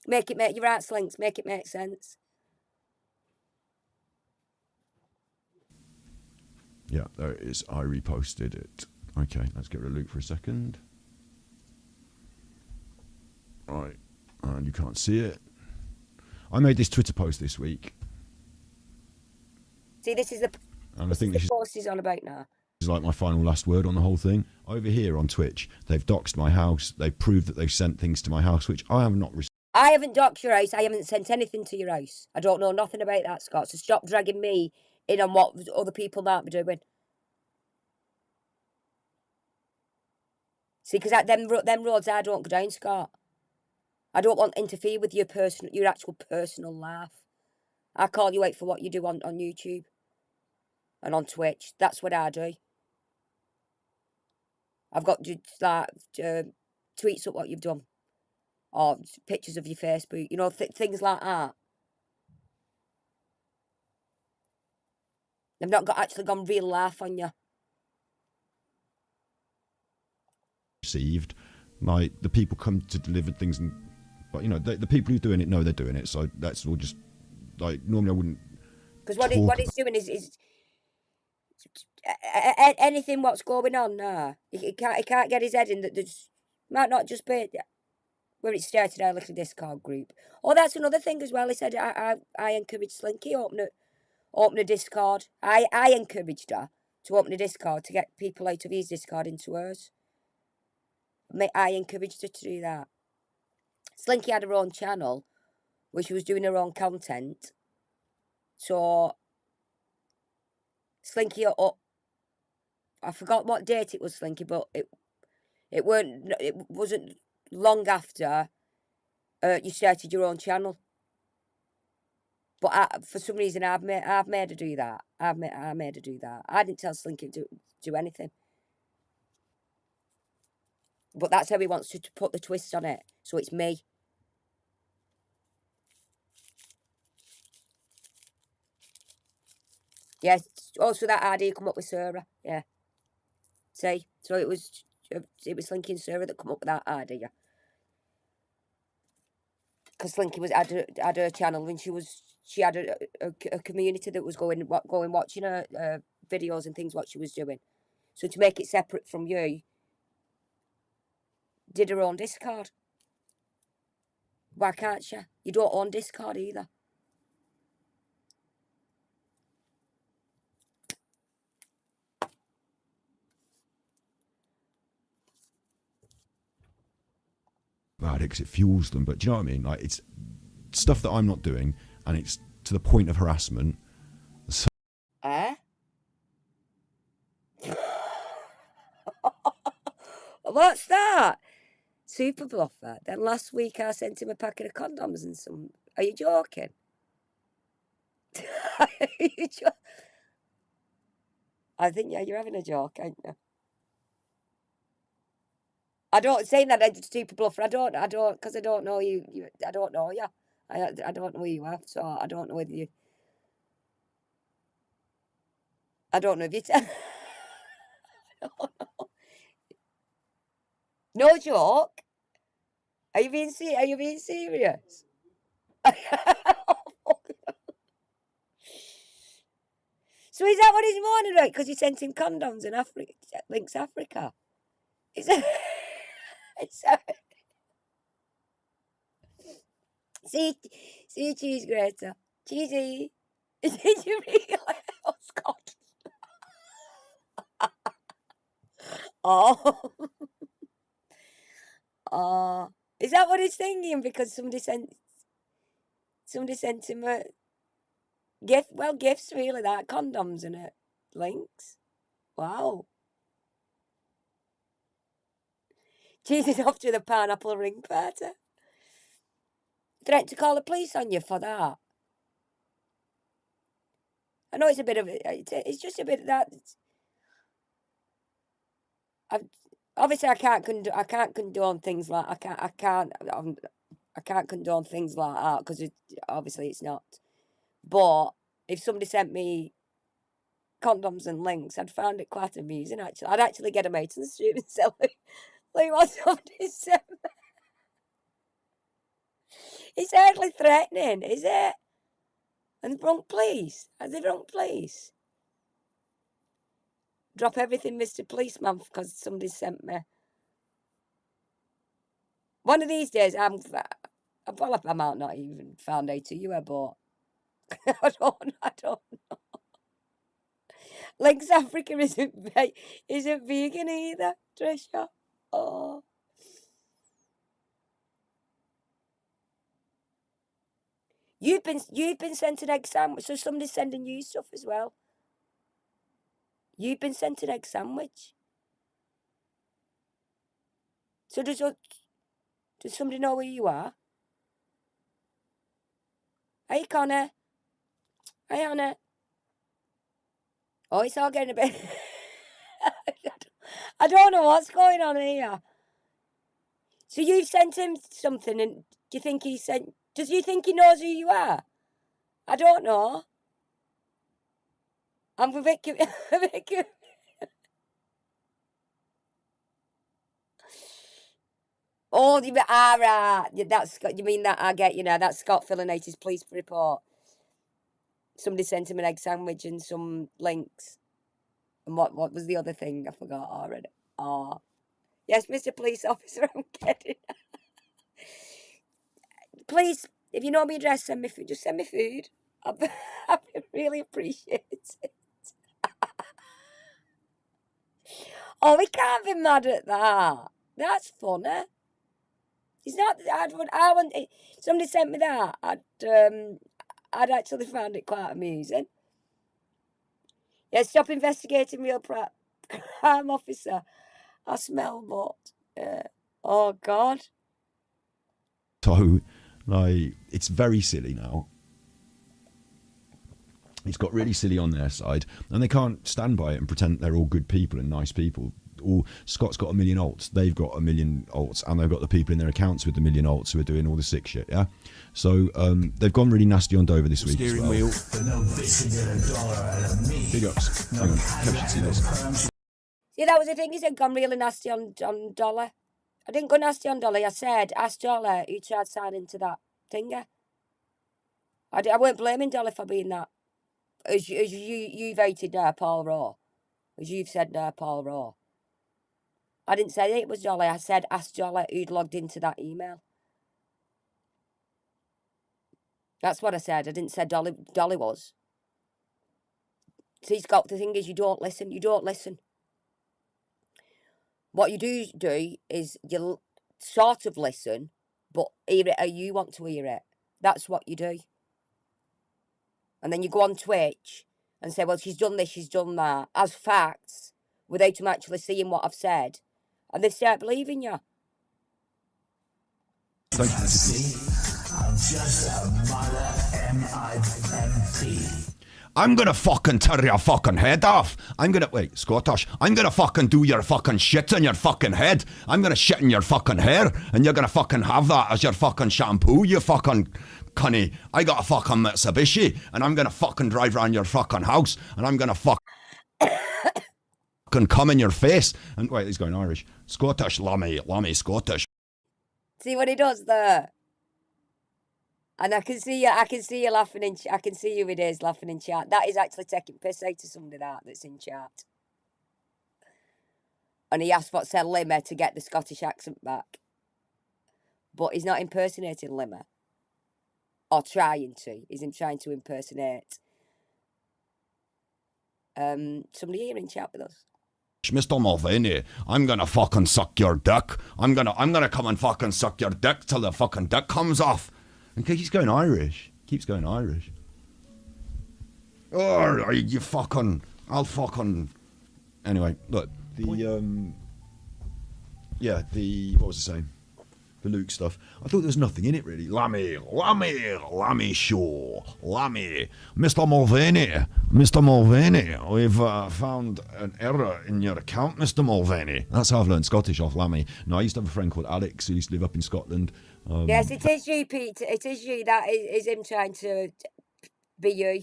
Make your right, Slinks. Make it make sense. Yeah, there it is. I reposted it. Okay, let's get rid of Luke for a second. Right, and you can't see it. I made this Twitter post this week. See, this is the post he's on about now. This is like my final last word on the whole thing. Over here on Twitch, they've doxed my house. They've proved that they've sent things to my house, which I have not received. I haven't doxed your house. I haven't sent anything to your house. I don't know nothing about that, Scott. So stop dragging me in on what other people might be doing. See, because them roads I don't go down, Scott. I don't want to interfere with your actual personal life. I call you out for what you do on YouTube and on Twitch. That's what I do. I've got just like tweets up what you've done, or pictures of your Facebook. You know, things like that. I've not actually gone real life on you. Received, like the people come to deliver things, and but you know the people who are doing it know they're doing it. So that's all just like normally I wouldn't. Because what he's doing is anything what's going on now. He can't get his head in that there's might not just be where it started our little Discord group. Oh, that's another thing as well. He said I encouraged Slinky open a Discord. I encouraged her to open a Discord to get people out of his Discord into hers. I encouraged her to do that. Slinky had her own channel where she was doing her own content. So Slinky I forgot what date it was, Slinky, but it wasn't long after you started your own channel. But for some reason, I've made her do that. I made her do that. I didn't tell Slinky to do anything. But that's how he wants to put the twist on it. So it's me. Yes. Oh, so that idea come up with Sarah. Yeah. See? So it was Slinky and Sarah that come up with that idea. Because Slinky had her channel, and she had a community that was going watching her videos and things what she was doing. So to make it separate from you, did her own Discord. Why can't she? You don't own Discord either. About it because it fuels them, but do you know what I mean? Like it's stuff that I'm not doing, and it's to the point of harassment. So What's that? Super bluffer. Then last week I sent him a packet of condoms and some. Are you joking? I think, yeah, you're having a joke, aren't you? I don't say that I'm super bluffer. I don't, because I don't know you. I don't know you. I don't know who you are, so I don't know whether you. I don't know if you. I don't know. No joke. Are you being serious? So is that what he's moaning about? Because you sent him condoms in Africa, links Africa. Is that... See you, cheese grater. Cheesy. Did you really? Oh, Scott. Oh. Oh. Is that what he's thinking? Because somebody sent him a gift. Well, gifts really, that. Condoms and it. Links. Wow. Cheesy's off to the pineapple ring party. Threat to call the police on you for that. I know it's a bit of it's just a bit of that. Obviously I can't condone things like I can't condone things like that because obviously it's not. But if somebody sent me condoms and links, I'd find it quite amusing. Actually, I'd actually get them out in the street and sell it. Like what somebody sent me. It's hardly threatening, is it? And the wrong police. Are they wrong police? Drop everything, Mr. Policeman, because somebody sent me. One of these days, I might not even found out who you were, but I don't know. Links Africa isn't vegan either, Trisha. Oh. You've been sent an egg sandwich, so somebody's sending you stuff as well. You've been sent an egg sandwich. So does somebody know where you are? Hey, Connor. Hey, Anna. Oh, it's all getting a bit... I don't know what's going on here. So you've sent him something, and do you think he sent... Does you think he knows who you are? I don't know. I'm a bit... Oh, right. That's Scott. You mean that? I get you now. That's Scott filling out his police report. Somebody sent him an egg sandwich and some links. And what was the other thing? I forgot already. Oh. Yes, Mr. Police Officer, I'm kidding. Please, if you know my address, send me food. Just send me food. I really appreciate it. Oh, we can't be mad at that. That's funny. It's not. I want. Somebody sent me that. I'd actually found it quite amusing. Yeah, stop investigating real crime, officer. I smell but. Oh God. So, like, it's very silly now. It's got really silly on their side, and they can't stand by it and pretend they're all good people and nice people. Scott's got 1 million alts, they've got 1 million alts, and they've got the people in their accounts with the 1 million alts who are doing all the sick shit, yeah? So they've gone really nasty on Dover this week as well. Wheel. Big ups. Hang on, Kev should see this. See, that was the thing, he said gone really nasty on Dollar. I didn't go nasty on Dolly, I said, ask Dolly who tried signing to that thinger. I weren't blaming Dolly for being that. As you've hated Paul Raw. As you've said Paul Raw. I didn't say it was Dolly. I said ask Dolly who'd logged into that email. That's what I said. I didn't say Dolly was. See, Scott, the thing is you don't listen. You don't listen. What you do is you sort of listen, but hear it how you want to hear it. That's what you do. And then you go on Twitch and say, well, she's done this, she's done that, as facts, without them actually seeing what I've said. And they start believing you. I'm just a mother M-I-M-P. I'm gonna fucking tear your fucking head off. Wait, Scottish. I'm gonna fucking do your fucking shit in your fucking head. I'm gonna shit in your fucking hair, and you're gonna fucking have that as your fucking shampoo, you fucking cunny. I got a fucking Mitsubishi, and I'm gonna fucking drive around your fucking house, and I'm gonna fucking come in your face. And wait, he's going Irish. Scottish, lummy, Scottish. See what he does there? And I can see you laughing I can see you with ears laughing in chat. That is actually taking piss out of somebody that's in chat. And he asked what's a limmer to get the Scottish accent back. But he's not impersonating Limmer. Or trying to. He's trying to impersonate somebody here in chat with us. Mr. Mulvaney, I'm gonna fucking suck your dick. I'm gonna come and fucking suck your dick till the fucking dick comes off. And he's going Irish. Keeps going Irish. Oh, you fucking... I'll fucking... Anyway, look. The, what was I saying? The Luke stuff. I thought there was nothing in it, really. Lammy show. Lammy. Mr. Mulvaney, we've found an error in your account, Mr. Mulvaney. That's how I've learned Scottish off Lammy. No, I used to have a friend called Alex who used to live up in Scotland. Yes, it is you, Pete. It is you. That is him trying to be you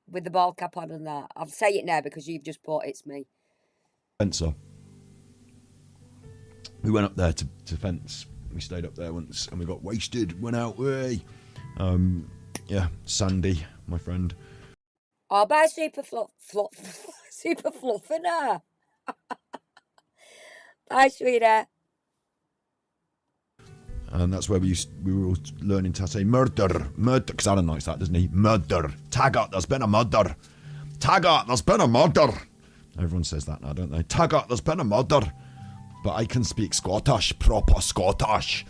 with the ball cap on and that. I'll say it now because you've just put it's me. Spencer. We went up there to fence. We stayed up there once and we got wasted, went out way. Sandy, my friend. Oh, bye, super fluffy now. Bye, sweetheart. And that's where we were all learning to say murder, because Alan likes that, doesn't he? Murder. Taggart, there's been a murder. Taggart, there's been a murder. Everyone says that now, don't they? Taggart, there's been a murder. But I can speak Scottish, proper Scottish,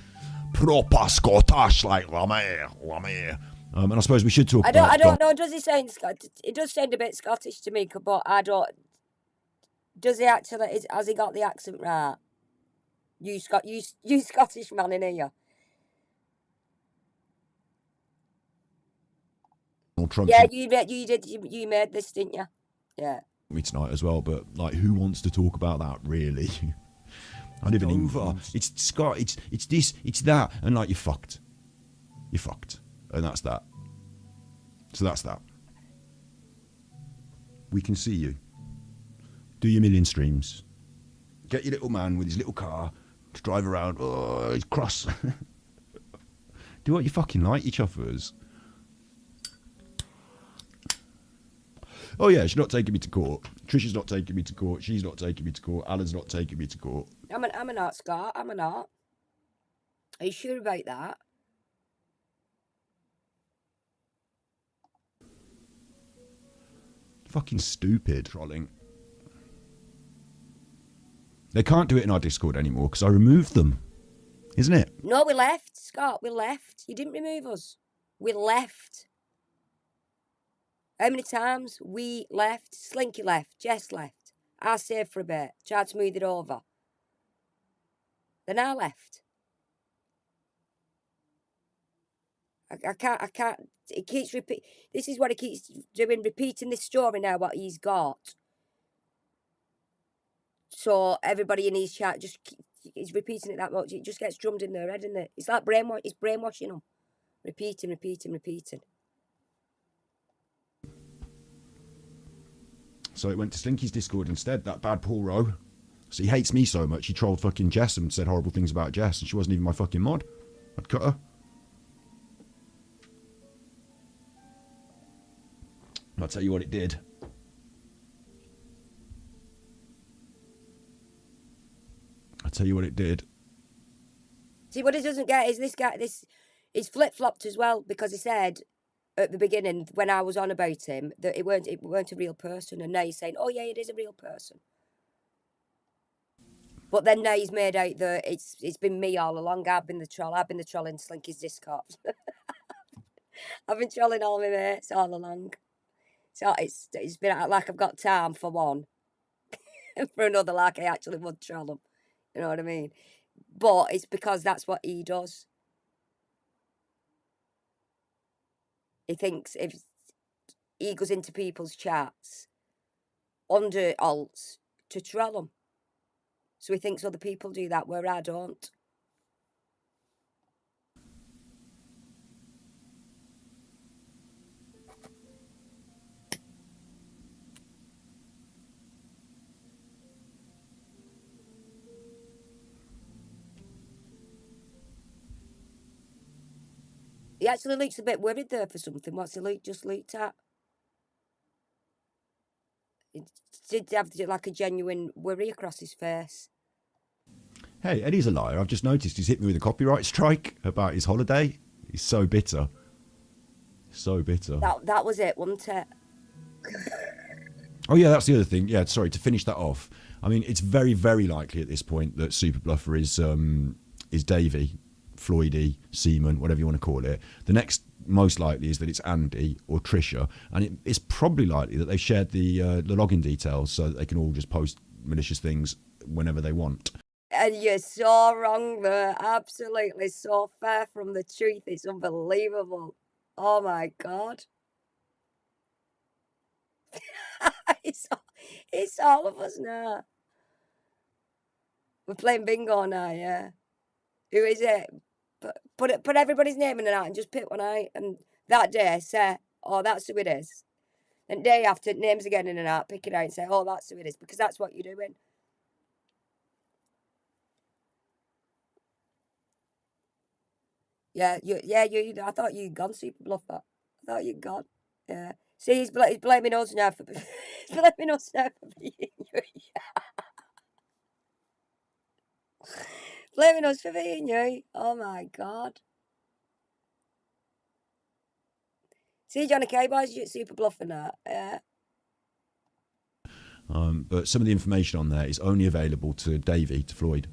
like Lammy. And I suppose we should talk about... I don't know, does he sound Scottish? It does sound a bit Scottish to me, but I don't... Does he actually... Has he got the accent right? You Scottish man in here. Yeah, you made this, didn't you? Yeah. Me tonight as well, but like, who wants to talk about that, really? I live in England. It's Scott. It's this. It's that. And like, you're fucked. You're fucked. And that's that. So that's that. We can see you. Do your million streams. Get your little man with his little car to drive around. Oh, he's cross. Do what you fucking like, you chuffers. Oh yeah, she's not taking me to court. Trisha's not taking me to court. She's not taking me to court. Alan's not taking me to court. I'm an art, Scott. I'm an art. Are you sure about that? Fucking stupid trolling. They can't do it in our Discord anymore because I removed them. Isn't it? No, we left, Scott. We left. You didn't remove us. We left. How many times? We left. Slinky left. Jess left. I stayed for a bit. Tried to smooth it over. Then I left. I can't. It keeps repeat. This is what he keeps doing, repeating this story now, what he's got. So everybody in his chat just is repeating it that much. It just gets drummed in their head, isn't it? It's like it's brainwashing them. Repeating. So it went to Slinky's Discord instead, that bad Paul Rowe. So he hates me so much, he trolled fucking Jess and said horrible things about Jess, and she wasn't even my fucking mod. I'd cut her. I'll tell you what it did. See, what he doesn't get is this guy, he's flip-flopped as well, because he said at the beginning, when I was on about him, that it weren't a real person, and now he's saying, oh yeah, it is a real person. But then now he's made out that it's been me all along. I've been the troll. I've been the troll in Slinky's Discord. I've been trolling all my mates all along. So it's been like I've got time for one. And for another, like I actually would troll them. You know what I mean? But it's because that's what he does. He thinks if he goes into people's chats under alts to troll them. So he thinks other people do that, where I don't. actually looks a bit worried there for something. What's he just leaked at? He did have like a genuine worry across his face. Hey, Eddie's a liar. I've just noticed he's hit me with a copyright strike about his holiday. He's so bitter. So bitter. That was it, wasn't it? Oh yeah, that's the other thing. Yeah, sorry, to finish that off. I mean, it's very, very likely at this point that Super Bluffer is Davey, Floydy, Seaman, whatever you want to call it. The next most likely is that it's Andy or Trisha, and it's probably likely that they shared the login details so that they can all just post malicious things whenever they want. And you're so wrong there. Absolutely so far from the truth. It's unbelievable. Oh my God. It's all of us now. We're playing bingo now, yeah. Who is it? Put everybody's name in an hat and just pick one out. And that day say, oh, that's who it is. And day after, names again in an hat, pick it out and say, oh, that's who it is. Because that's what you're doing. Yeah, I thought you'd gone, Super Bluffer. I thought you'd gone. Yeah. See, he's blaming us now for blaming us now for being you. Blaming us for being you. Oh my God. See, Johnny K. Boys, you're Super Bluffer now. Yeah. But some of the information on there is only available to Davey, to Floyd,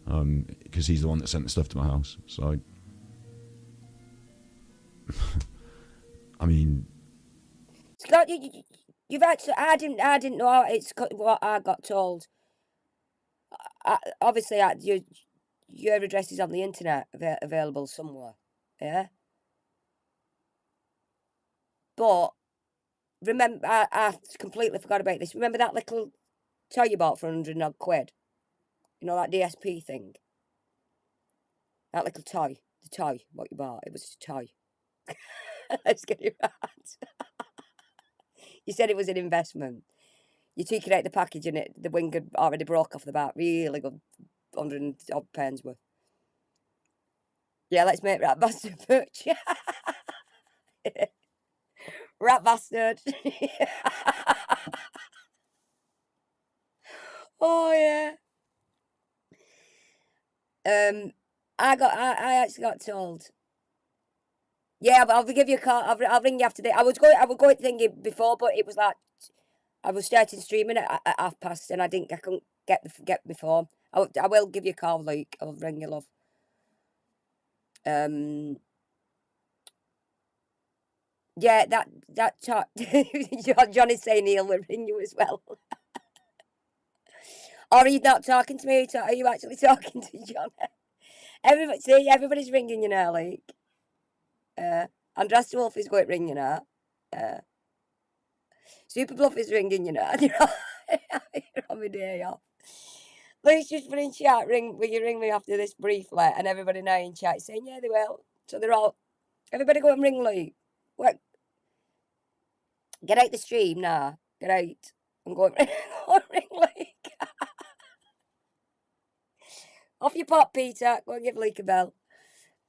because he's the one that sent the stuff to my house. So, I mean, Scott, you've actually. I didn't know. It's what I got told. Obviously, your address is on the internet, available somewhere. Yeah. But remember, I completely forgot about this. Remember that little toy you bought for 100 odd quid? You know, that DSP thing? That little toy. The toy, what you bought. It was a toy. Let's get it right. You said it was an investment. You took it out the package and the wing had already broke off the back. Really good, 100 odd pounds worth. Yeah, let's make Rat Bastard perch. Rat Bastard. Oh yeah. I actually got told. Yeah, but I'll give you a call. I'll ring you after this. I was going thinking before, but it was like I was starting streaming at past, and I couldn't get my phone. I will give you a call, Luke. I'll ring you, love. Yeah, that chat. Johnny's saying he'll ring you as well. Or are you not talking to me? Are you actually talking to Johnny? Everybody's ringing you now, Luke. Andras Wolf is going to ring you now. Super Bluff is ringing you now. You're on my day off. Luke's just put in chat, will you ring me after this briefly? And everybody now in chat saying, yeah, they will. So they're all, everybody go and ring Luke. What? Get out the stream now. Get out. I'm going to ring Luke. Off your pot, Peter. Go and give Luke a bell.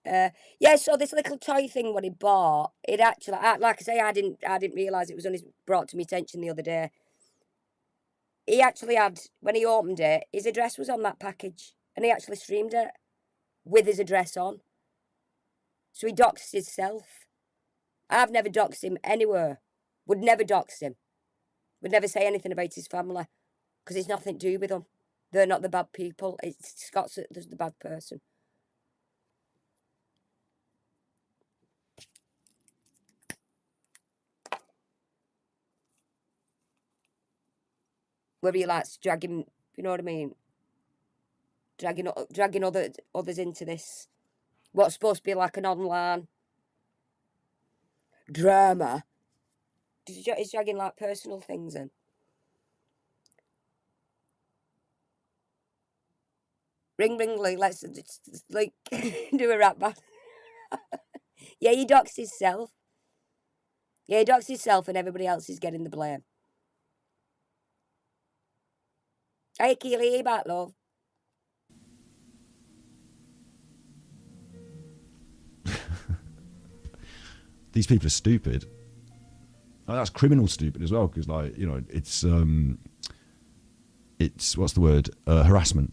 Yeah, so this little toy thing what he bought, it actually, like I say, I didn't realise it was only brought to my attention the other day. He actually had, when he opened it, his address was on that package, and he actually streamed it with his address on. So he doxed himself. I've never doxed him anywhere. Would never dox him. Would never say anything about his family, because it's nothing to do with them. They're not the bad people. It's Scott's the bad person. Where he likes dragging, you know what I mean? Dragging others into this. What's supposed to be like an online drama. He's dragging like personal things in. Ring, Lee, let's like do a rap back. Yeah, he doxed himself. Yeah, he doxed himself and everybody else is getting the blame. Hey, Keely, you back, love? these people are stupid. Like, that's criminal stupid as well, because like, you know, it's what's the word? Harassment.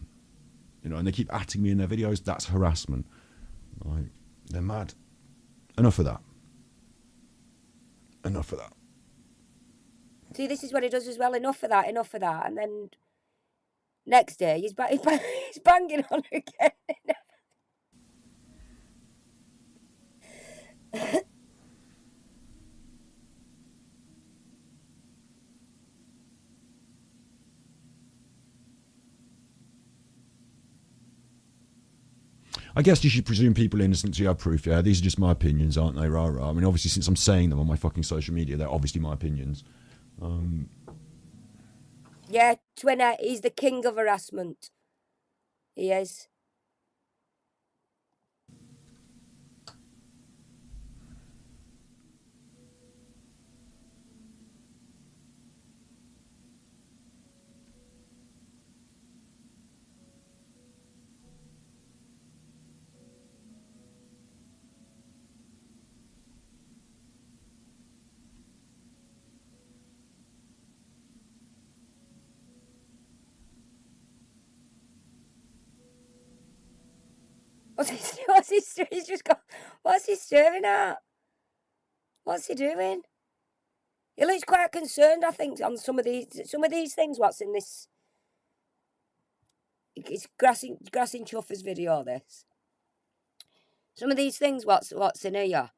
You know, and they keep atting me in their videos. That's harassment. Like, they're mad. Enough of that. Enough of that. See, this is what he does as well. Enough of that. Enough of that. And then next day he's banging on again. I guess you should presume people innocent so you have proof. Yeah, these are just my opinions, aren't they? Rah, rah. I mean, obviously, since I'm saying them on my fucking social media, they're obviously my opinions. Yeah, Twinner, he's the king of harassment. He is. He's just got, what's he staring at? What's he doing? He looks quite concerned, I think, on some of these things. What's in this? It's grassing Chuffer's video. This. Some of these things. What's in here?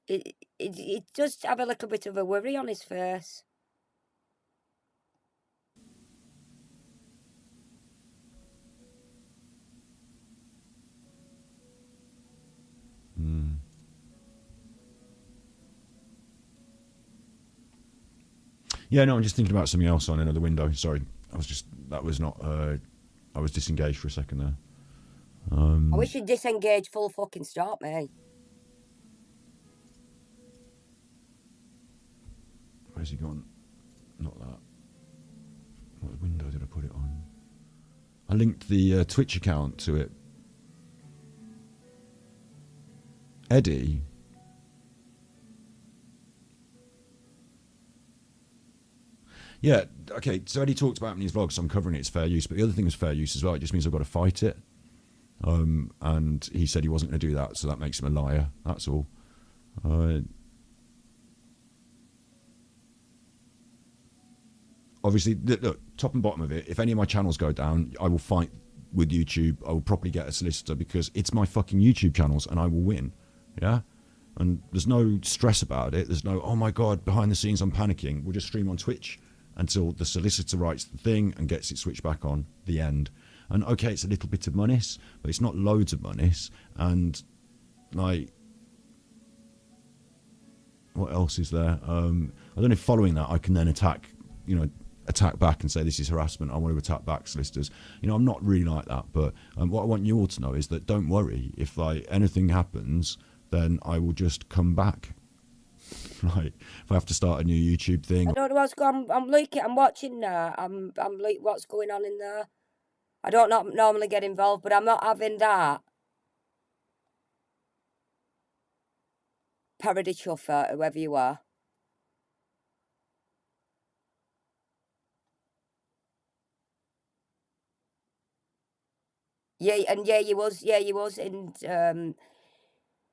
It does have a little bit of a worry on his face. Yeah, no, I'm just thinking about something else on another window. Sorry, that was not. I was disengaged for a second there. I wish you'd disengage full fucking stop, mate. Where's he gone? Not that. What window did I put it on? I linked the Twitch account to it. Eddie. Yeah, okay, so Eddie talked about it in his vlog, so I'm covering it, it's fair use. But the other thing is fair use as well. It just means I've got to fight it. And he said he wasn't going to do that, so that makes him a liar. That's all. Obviously, look, top and bottom of it, if any of my channels go down, I will fight with YouTube. I will probably get a solicitor because it's my fucking YouTube channels and I will win. Yeah? And there's no stress about it. There's no, oh my God, behind the scenes I'm panicking. We'll just stream on Twitch until the solicitor writes the thing and gets it switched back on. The end. And okay, it's a little bit of money, but it's not loads of money. And like, what else is there? I don't know if following that I can then attack back and say this is harassment. I want to attack back solicitors. I'm not really like that. But what I want you all to know is that don't worry. If like anything happens, then I will just come back. Like if I have to start a new YouTube thing. I don't know what's going on. I'm watching now. I'm like, what's going on in there? I don't normally get involved, but I'm not having that. Parody chuffer, whoever you are. Yeah, and you was. And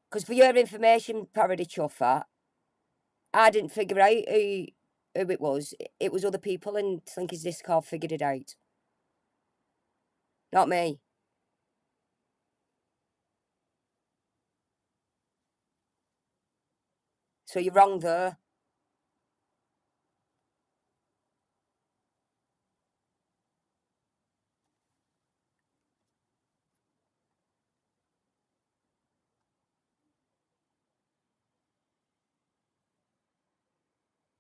because for your information, parody chuffer, I didn't figure out who it was. It was other people in Slinky's Discord figured it out. Not me. So you're wrong there.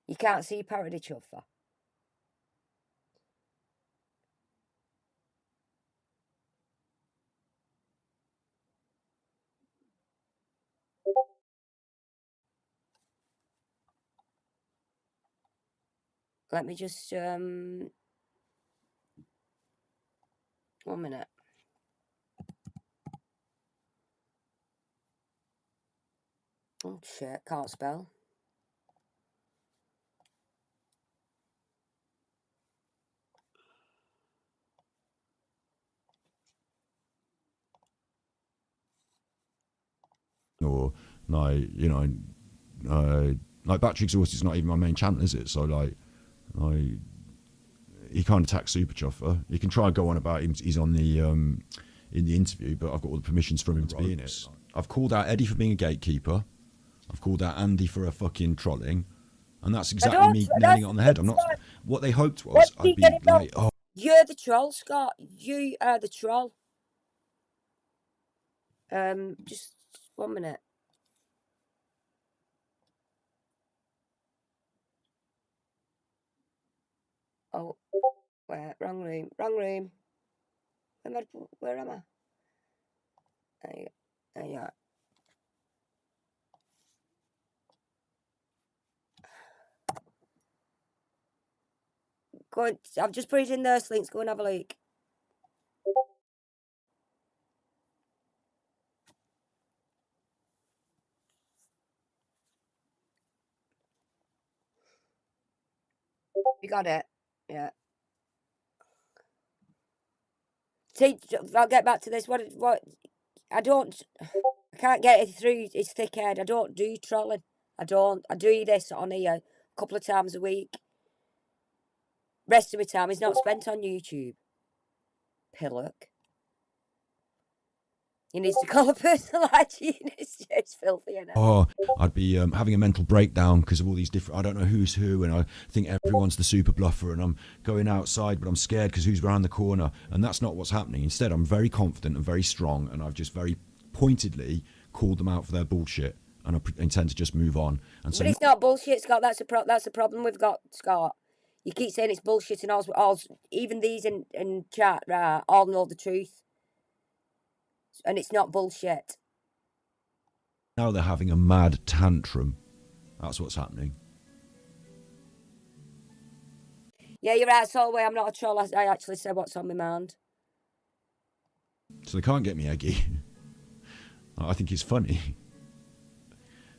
You can't see parody chuffer. Let me just 1 minute. Oh shit, can't spell. Or like, you know, like battery exhaust is not even my main channel, is it? So like he can't attack Super Chuffer. He can try and go on about him. He's on the in the interview, but I've got all the permissions from him to be in it. I've called out Eddie for being a gatekeeper. I've called out Andy for a fucking trolling, and that's exactly me nailing it on the head. I'm not. What they hoped was I'd be like, oh, you're the troll, Scott. You are the troll. Just 1 minute. Oh, where? Wrong room. Wrong room. Where am I? There you are. Go on, I've just put it in there, Slinks. Go and have a look. You got it? Yeah. See, I'll get back to this. What? I can't get it through his thick head. I don't do trolling. I do this on here a couple of times a week. Rest of my time is not spent on YouTube. Pillock. He needs to call a personal hygienist. It's filthy, isn't it? oh, I'd be having a mental breakdown because of all these different. I don't know who's who, and I think everyone's the super bluffer, and I'm going outside, but I'm scared because who's around the corner, and that's not what's happening. Instead, I'm very confident and very strong, and I've just very pointedly called them out for their bullshit, and I intend to just move on. And so, but it's not bullshit, Scott. That's a problem we've got, Scott. You keep saying it's bullshit, and all even these in chat, right, all know the truth. And it's not bullshit. now they're having a mad tantrum. That's what's happening. Yeah, you're right, Solway. I'm not a troll. I actually say what's on my mind. So they can't get me eggy. I think it's funny.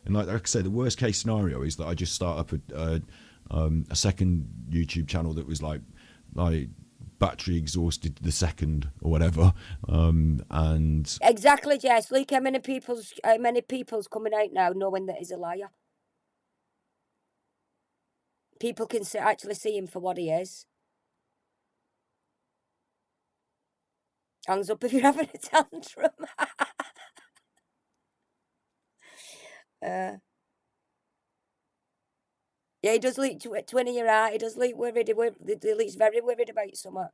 And like I say, the worst case scenario is that I just start up a second YouTube channel that was like battery exhausted the second or whatever. And exactly, Jess. Look how many people's coming out now knowing that he's a liar. People can actually see him for what he is. Hands up if you're having a tantrum. Yeah, he does look 20 year out. He does look worried. He looks very worried about something.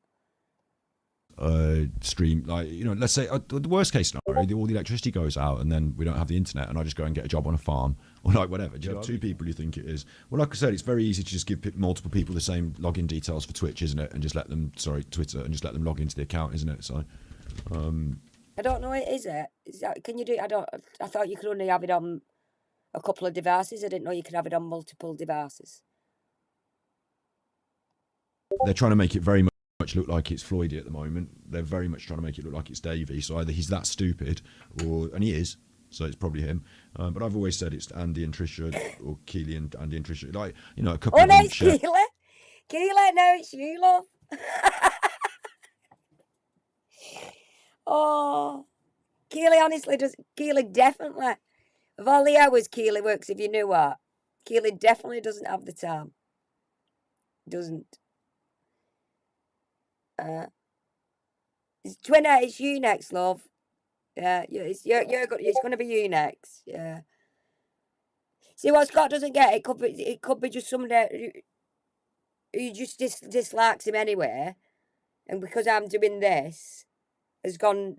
Stream, like, you know, let's say the worst case scenario, all the electricity goes out and then we don't have the internet and I just go and get a job on a farm or like whatever. Do you have two people you think it is? Well, like I said, it's very easy to just give multiple people the same login details for Twitch, isn't it? And just let them, Twitter, and just let them log into the account, isn't it? So I don't know, is it? Can you do it? I thought you could only have it on a couple of devices. I didn't know you could have it on multiple devices. They're trying to make it very much look like it's Floydy at the moment. They're very much trying to make it look like it's Davey. So either he's that stupid, and he is, so it's probably him. But I've always said it's Andy and Trisha, or Keely and Andy and Trisha. Like, you know, a couple of them. Oh, no, it's Keely. Keely, no, it's you, love. Oh, Keely honestly does. Keely definitely. Of all the hours Keely works, if you knew what, Keely definitely doesn't have the time. Doesn't. It's Twinner, it's you next, love. Yeah, you're good. It's going to be you next. Yeah. See what Scott doesn't get? It could be just somebody who just dislikes him anyway, and because I'm doing this, has gone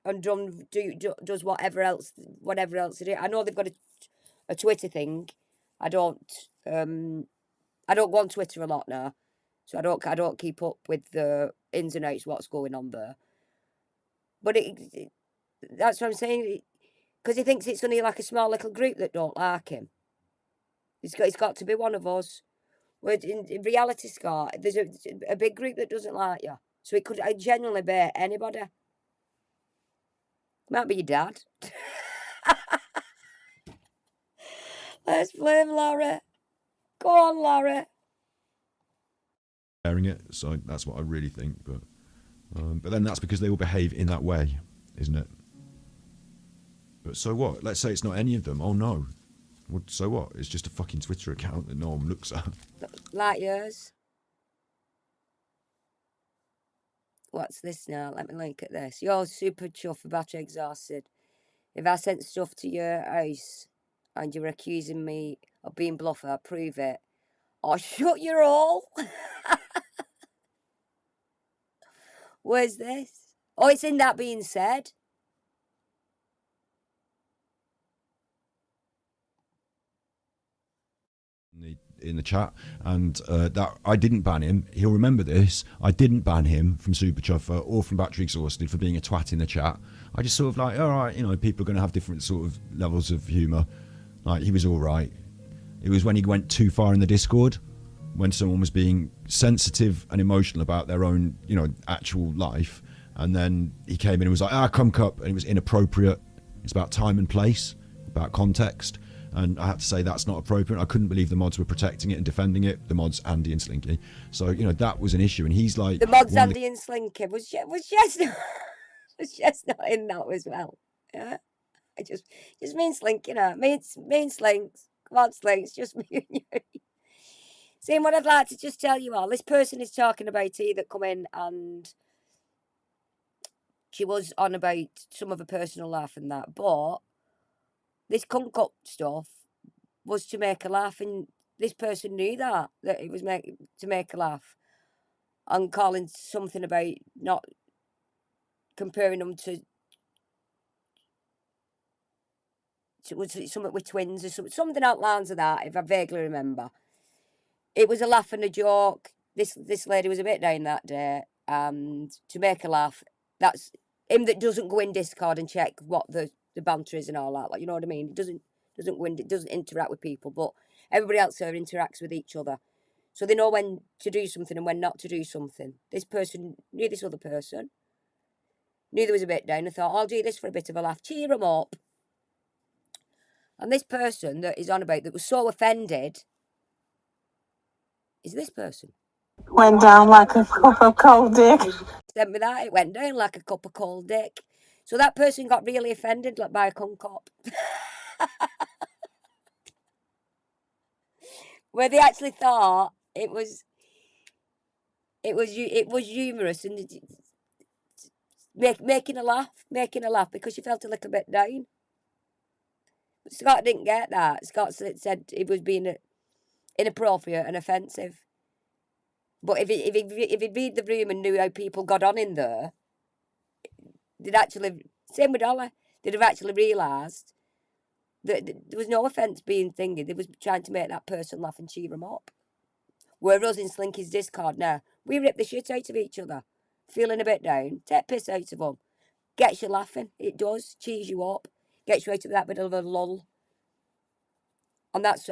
and does whatever else they do. I know they've got a Twitter thing. I don't go on Twitter a lot now, so I don't keep up with the ins and outs what's going on there. But that's what I'm saying, because he thinks it's only like a small little group that don't like him. It's got to be one of us. Where in reality, Scott, there's a big group that doesn't like you, so it could genuinely be anybody. Might be your dad. Let's blame Larry. Go on, Larry. Sharing it, so that's what I really think. But then that's because they all behave in that way, isn't it? But so what? Let's say it's not any of them. Oh no. So what? It's just a fucking Twitter account that no one looks at. Like yours. What's this now? Let me look at this. You're super chuffed, battery exhausted. If I sent stuff to your house and you're accusing me of being bluffer, I'll prove it. Or shut your hole. Where's this? Oh, it's in that being said. In the chat, and that I didn't ban him. He'll remember this. I didn't ban him from Super Chuffer or from Battery Exhausted for being a twat in the chat. I just sort of like, all right, you know, people are going to have different sort of levels of humour. Like, he was all right. It was when he went too far in the Discord, when someone was being sensitive and emotional about their own, you know, actual life, and then he came in and was like, come cup, and it was inappropriate. It's about time and place, about context. And I have to say that's not appropriate. I couldn't believe the mods were protecting it and defending it. The mods, Andy and Slinky. So, you know, that was an issue. And he's like... The mods, Andy and Slinky. Was Jess not in that as well? Yeah? I just mean Slinky now. Me and Slinks. Come on, Slinks. Just me and you. See, what I'd like to just tell you all, this person is talking about tea that come in, and she was on about some of her personal life and that, but this cunt cup stuff was to make her laugh, and this person knew that it was to make her laugh, and calling something about not comparing them to something with twins or something out lines of that, if I vaguely remember. It was a laugh and a joke. This lady was a bit down that day, and to make her laugh, that's him that doesn't go in Discord and check what the banter is and all that. Like, you know what I mean? It doesn't go in, it doesn't interact with people, but everybody else there interacts with each other. So they know when to do something and when not to do something. This person knew this other person, knew there was a bit down, and thought, I'll do this for a bit of a laugh, cheer them up. And this person that is on about that was so offended is this person. Went down like a cup of cold dick. Sent me that. It went down like a cup of cold dick. So that person got really offended, like, by a cunt cop. Where they actually thought it was humorous and making a laugh because she felt a little bit down. But Scott didn't get that. Scott said it was being inappropriate and offensive. But if he'd read the room and knew how people got on in there, they'd actually, same with Dollar, they'd have actually realised that there was no offence being thingy. They was trying to make that person laugh and cheer them up. Where us in Slinky's Discord now, we rip the shit out of each other. Feeling a bit down, take piss out of them. Gets you laughing. It does. Cheers you up. Gets you out of that bit of a lull. And that's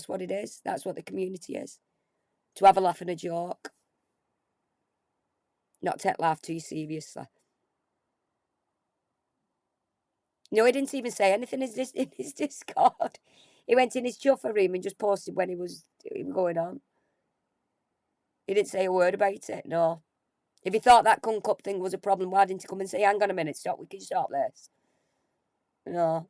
what it is. That's what the community is. To have a laugh and a joke. Not take life too seriously. No, he didn't even say anything in his Discord. He went in his chuffer room and just posted when he was going on. He didn't say a word about it, no. If he thought that cunt cup thing was a problem, why didn't he come and say, hang on a minute, stop, we can stop this? No.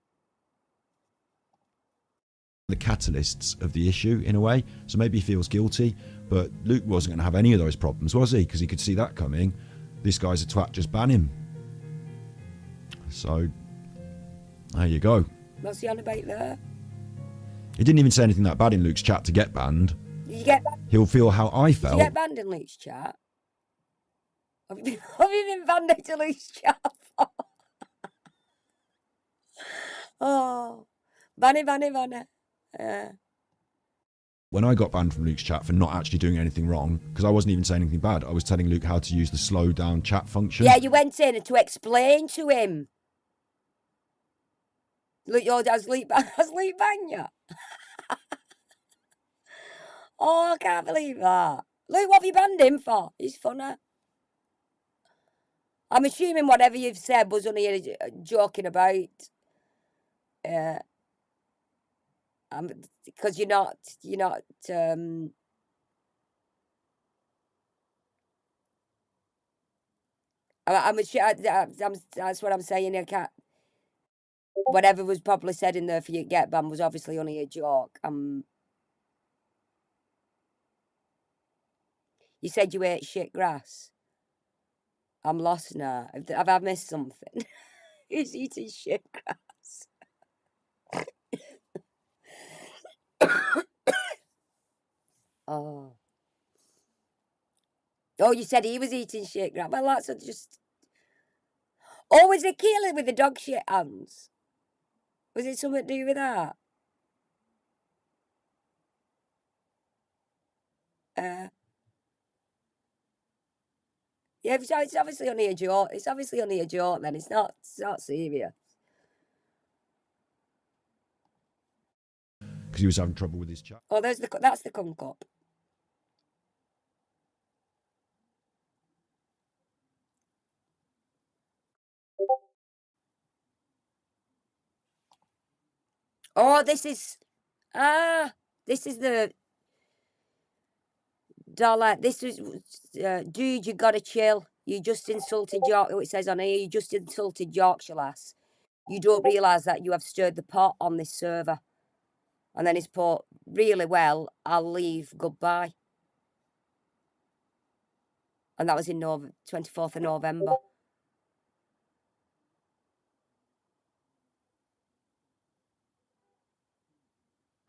The catalysts of the issue, in a way. So maybe he feels guilty, but Luke wasn't going to have any of those problems, was he? Because he could see that coming. This guy's a twat, just ban him. So, there you go. What's he on about there? He didn't even say anything that bad in Luke's chat to get banned. Did you get banned? He'll feel how I felt. Did you get banned in Luke's chat? Have you been banned out of Luke's chat? Oh. Banny. When I got banned from Luke's chat for not actually doing anything wrong, because I wasn't even saying anything bad, I was telling Luke how to use the slow down chat function. Yeah, you went in to explain to him. Look, your dad's Luke ban you. Oh, I can't believe that. Luke, what have you banned him for? He's funny. I'm assuming whatever you've said was only joking about. Because you're not. That's what I'm saying. I can't. Whatever was probably said in there for you get banned was obviously only a joke. You said you ate shit grass. I'm lost now. Have I missed something? Who's eating shit grass? Oh. Oh, you said he was eating shit grass. Well, that's just. Oh, was it killing with the dog shit hands? Was it something to do with that? Yeah, it's obviously only a joke. It's obviously only a joke. Then it's not serious. Because he was having trouble with his chat. Oh, that's the cum cup. Oh, this is the dollar. This is dude. You gotta chill. You just insulted York. Oh, it says on here. You just insulted Yorkshire lass. You don't realise that you have stirred the pot on this server. And then he's put, really well, I'll leave, goodbye. And that was in 24th of November.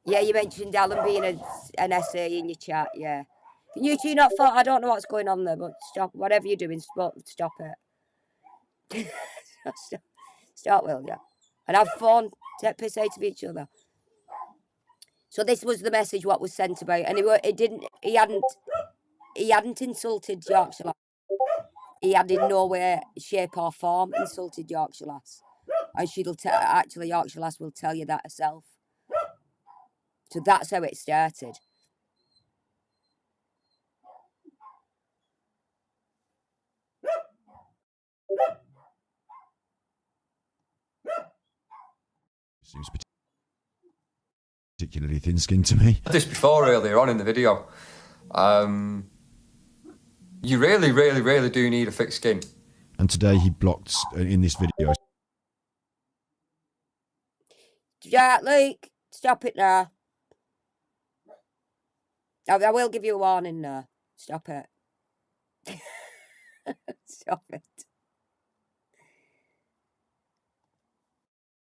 Yeah, you mentioned Alan being an essay in your chat, yeah. Can you two not I don't know what's going on there, but stop, whatever you're doing, stop it. Stop, will you? And have fun, take piss out of each other. So this was the message what was sent about, and he hadn't insulted Yorkshire lass. He had in no way, shape or form insulted Yorkshire lass. And actually Yorkshire lass will tell you that herself. So that's how it started. Seems particularly thin-skinned to me. This before earlier on in the video. You really, really, really do need a thick skin. And today he blocked, in this video. Yeah, Luke, stop it now. I will give you a warning now. Stop it. Stop it.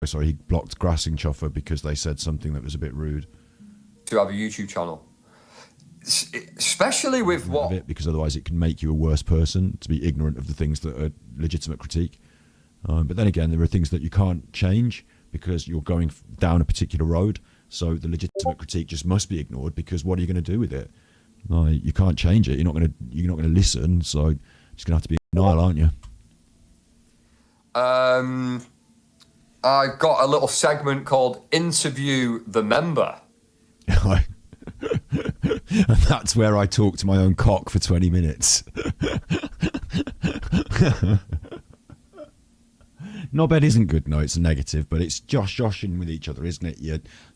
Sorry, he blocked Grassing Choffer because they said something that was a bit rude. To have a YouTube channel. Especially with what... Because otherwise it can make you a worse person, to be ignorant of the things that are legitimate critique. But then again, there are things that you can't change because you're going down a particular road. So the legitimate critique just must be ignored, because what are you going to do with it? You can't change it. You're not going to listen. So you're just going to have to be in denial, aren't you? I got a little segment called Interview the Member. And that's where I talk to my own cock for 20 minutes. Knobhead isn't good, no, it's a negative, but it's joshing with each other, isn't it?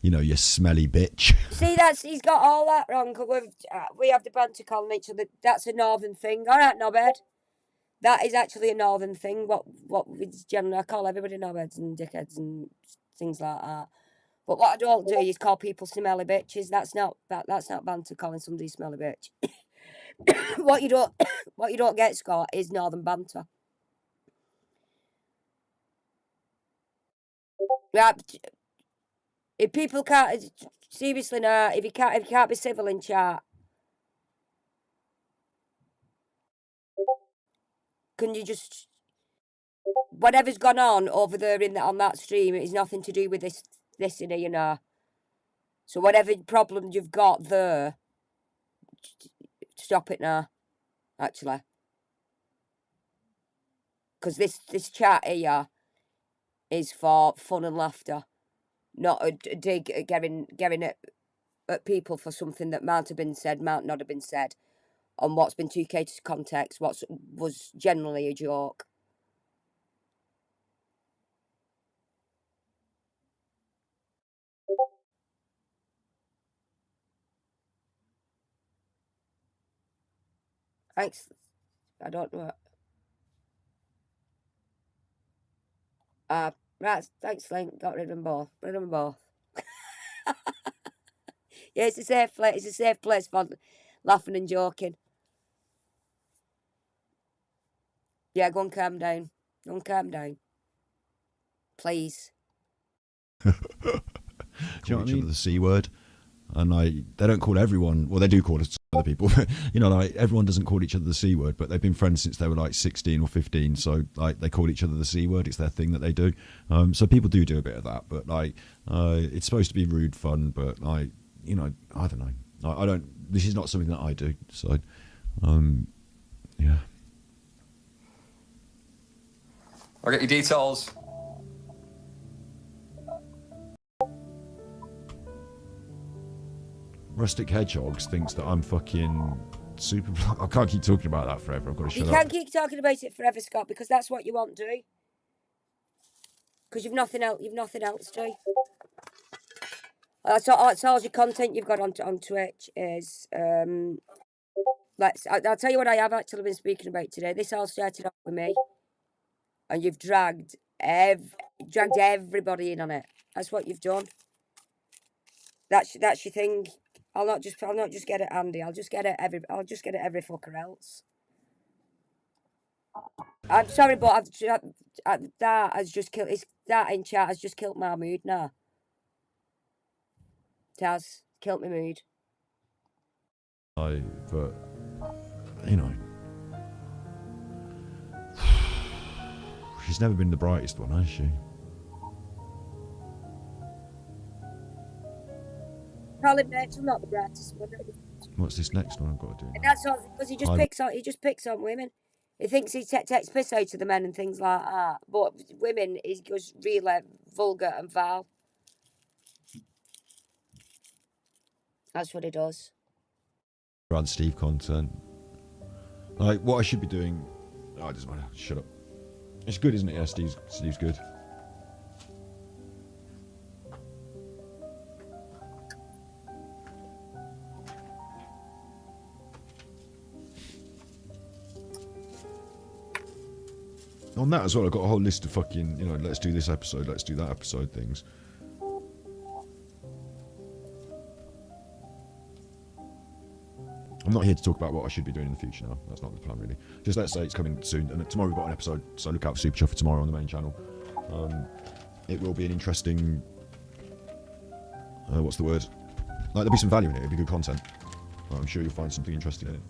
You smelly bitch. See, he's got all that wrong. We have the banter calling each other. That's a northern thing. All right, Knobhead. That is actually a northern thing. What it's generally, I call everybody knobheads and dickheads and things like that. But what I don't do is call people smelly bitches. That's not banter, calling somebody smelly bitch. what you don't get, Scott, is northern banter. Right. If people can't, seriously now, if you can't be civil in chat, can you just, whatever's gone on over there on that stream, it is nothing to do with this in here, now. So whatever problem you've got there, stop it now, actually. Because this chat here is for fun and laughter, not a dig at getting at people for something that might have been said, might not have been said, on what's been 2K to context, what was generally a joke. Thanks. I don't know. Right. Thanks, Link. Got rid of them both. Rid of them both. Yeah, it's a safe place. It's a safe place for laughing and joking. Yeah, go and calm down. Go and calm down. Please. Do you know what I mean? The C word. And they don't call everyone, well, they do call us other people, but, you know, like, everyone doesn't call each other the C word, but they've been friends since they were like 16 or 15, so like they call each other the C word. It's their thing that they do. So people do a bit of that, but like it's supposed to be rude fun, but like, you know, I don't know. I don't, this is not something that I do, so yeah. I'll get your details. Rustic Hedgehogs thinks that I'm fucking super. I can't keep talking about that forever. I've got to shut You up. can't keep talking about it forever, Scott, because that's what you want to do. Because you've nothing else. You've nothing else to do. That's all your content you've got on Twitch is. I'll tell you what I have actually been speaking about today. This all started off with me, and you've dragged everybody in on it. That's what you've done. That's your thing. I'll not just get it Andy. I'll just get it every fucker else. I'm sorry, but that has just killed. That in chat has just killed my mood now. It has killed my mood. But you know, she's never been the brightest one, has she? Colin Mitchell, not the brightest one. What's this next one I've got to do? And that's all because he just picks on women. He thinks he takes piss out of the men and things like that. But women, he goes really vulgar and vile. That's what he does. Brad Steve content. Like, what I should be doing. Oh, it doesn't matter. Shut up. It's good, isn't it? Yeah, Steve's good. On that as well, I've got a whole list of fucking, you know, let's do this episode, let's do that episode things. I'm not here to talk about what I should be doing in the future now. That's not the plan, really. Just let's say it's coming soon. And tomorrow we've got an episode, so look out for Super Chuff for tomorrow on the main channel. It will be an interesting... what's the word? Like, there'll be some value in it. It'll be good content. I'm sure you'll find something interesting in it.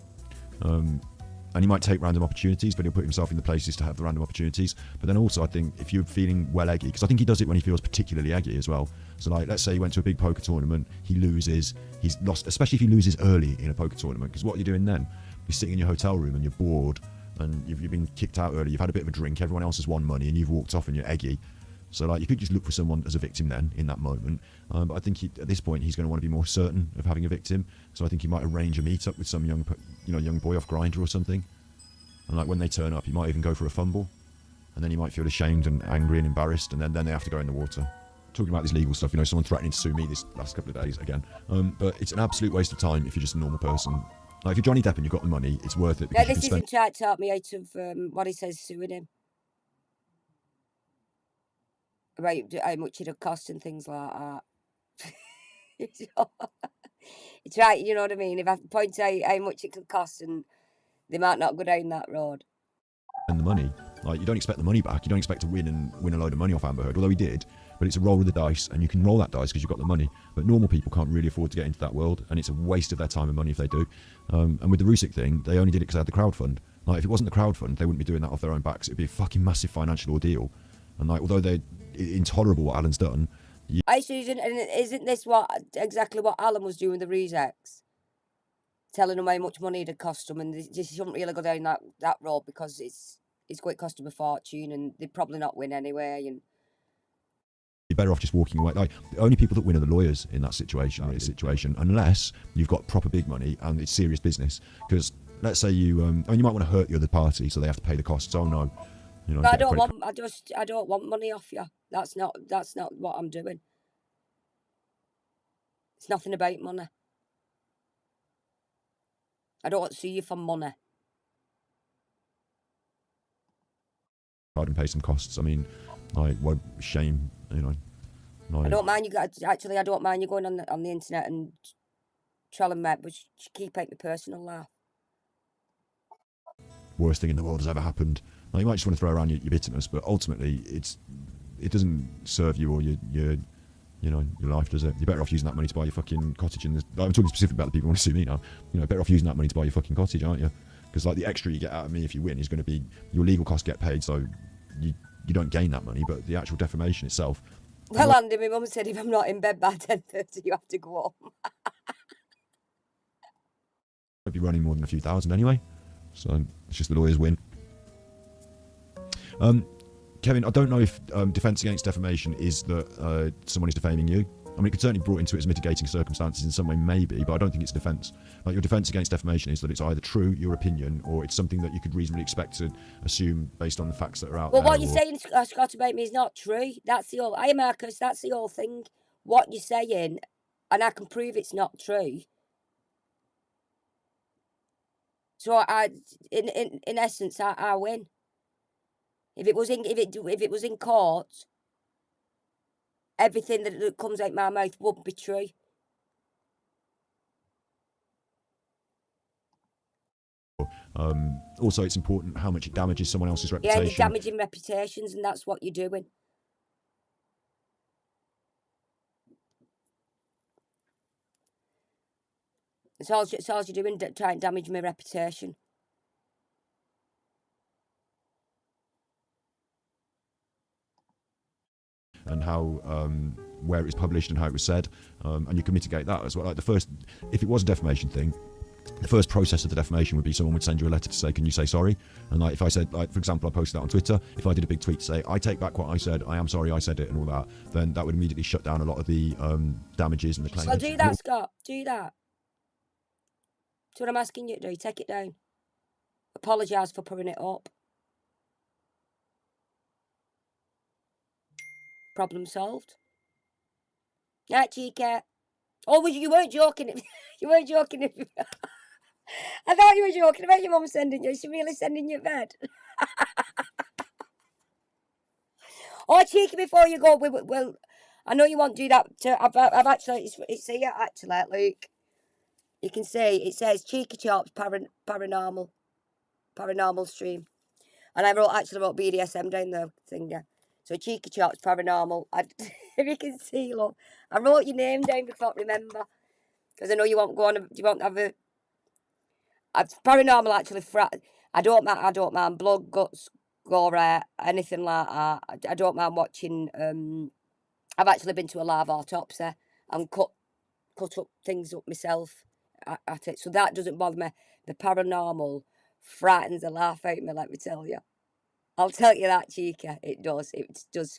And he might take random opportunities, but he'll put himself in the places to have the random opportunities. But then also, I think, if you're feeling well eggy, because I think he does it when he feels particularly eggy as well. So, like, let's say he went to a big poker tournament, he loses, he's lost, especially if he loses early in a poker tournament, because what are you doing then? You're sitting in your hotel room and you're bored, and you've been kicked out early, you've had a bit of a drink, everyone else has won money, and you've walked off and you're eggy. So, like, you could just look for someone as a victim then, in that moment. But I think at this point, he's going to want to be more certain of having a victim. So I think he might arrange a meet-up with some young boy off Grindr or something. And like when they turn up, he might even go for a fumble, and then he might feel ashamed and angry and embarrassed, and then they have to go in the water. Talking about this legal stuff, you know, someone threatening to sue me this last couple of days again. But it's an absolute waste of time if you're just a normal person. Like if you're Johnny Depp and you've got the money, it's worth it. Yeah, this isn't trying to talk me out of what he says suing him. About how much it'll cost and things like that. It's right, you know what I mean? If I point out how much it could cost and they might not go down that road. And the money, like you don't expect the money back. You don't expect to win a load of money off Amber Heard, although he did. But it's a roll of the dice, and you can roll that dice because you've got the money. But normal people can't really afford to get into that world, and it's a waste of their time and money if they do. And with the Rusick thing, they only did it because they had the crowdfund. Like if it wasn't the crowdfund, they wouldn't be doing that off their own backs. It'd be a fucking massive financial ordeal. And like, although they're intolerable what Alan's done. Isn't this exactly what Alan was doing with the Rusiks? Telling them how much money it'd cost them, and they just shouldn't really go down that road because it's going to cost them a fortune, and they'd probably not win anyway. And you're better off just walking away. Like the only people that win are the lawyers in that situation. Unless you've got proper big money and it's serious business. Because let's say you might want to hurt the other party, so they have to pay the costs. Oh no, you know. I don't want money off you. That's not what I'm doing. It's nothing about money. I don't want to sue you for money. and pay some costs. I mean, like, what shame, you know. Like, I don't mind you guys. Actually, I don't mind you going on the internet and trolling me, but keep out my personal life. worst thing in the world has ever happened. Like, you might just want to throw around your bitterness, but ultimately, it doesn't serve you or your life, does it? You're better off using that money to buy your fucking cottage. And I'm talking specifically about the people who want to sue me now. You know, better off using that money to buy your fucking cottage, aren't you? Because like the extra you get out of me if you win is going to be your legal costs get paid, so you don't gain that money, but the actual defamation itself. Well, Andy, my mum said if I'm not in bed by 10:30, you have to go home. I'd be running more than a few thousand anyway, so it's just the lawyers win. Kevin, I don't know if defence against defamation is that someone is defaming you. I mean, it could certainly be brought into it as mitigating circumstances in some way, maybe, but I don't think it's defence. Like, your defence against defamation is that it's either true, your opinion, or it's something that you could reasonably expect to assume based on the facts that are out there. Well, what you're saying, Scott, about me is not true. That's the whole... Hey, Marcus, that's the whole thing. What you're saying, and I can prove it's not true. So, in essence, I win. If it was in court, everything that comes out my mouth would be true. Also, it's important how much it damages someone else's reputation. Yeah, you're damaging reputations, and that's what you're doing. It's all you're doing, trying to damage my reputation. And how where it was published and how it was said, and you can mitigate that as well. Like, if it was a defamation thing, the first process of the defamation would be someone would send you a letter to say, can you say sorry? And like, if I said, like, for example, I posted that on Twitter, if I did a big tweet to say, I take back what I said, I am sorry I said it, and all that, then that would immediately shut down a lot of the damages and the claims. Well, do that, Scott. Do that. That's what I'm asking you to do. Take it down. Apologise for putting it up. Problem solved. Yeah, Chica. Oh, you weren't joking. You weren't joking. I thought you were joking about your mum sending you. Is she really sending you to bed? Oh, Cheeky, before you go, well, I know you won't do that. I've actually, it's here, actually, look. You can see, it says Cheeky Chops Paranormal Stream. And I actually wrote BDSM down the thing there. So Cheeky Chops Paranormal. If you can see, look. I wrote your name down before I remember. Because I know you won't go on, you won't have a... Paranormal, actually, I don't mind blood, guts, gore, anything like that. I don't mind watching... I've actually been to a live autopsy and cut up things up myself at it. So that doesn't bother me. The paranormal frightens the life out of me, let me tell you. I'll tell you that, Chica. It does. It does.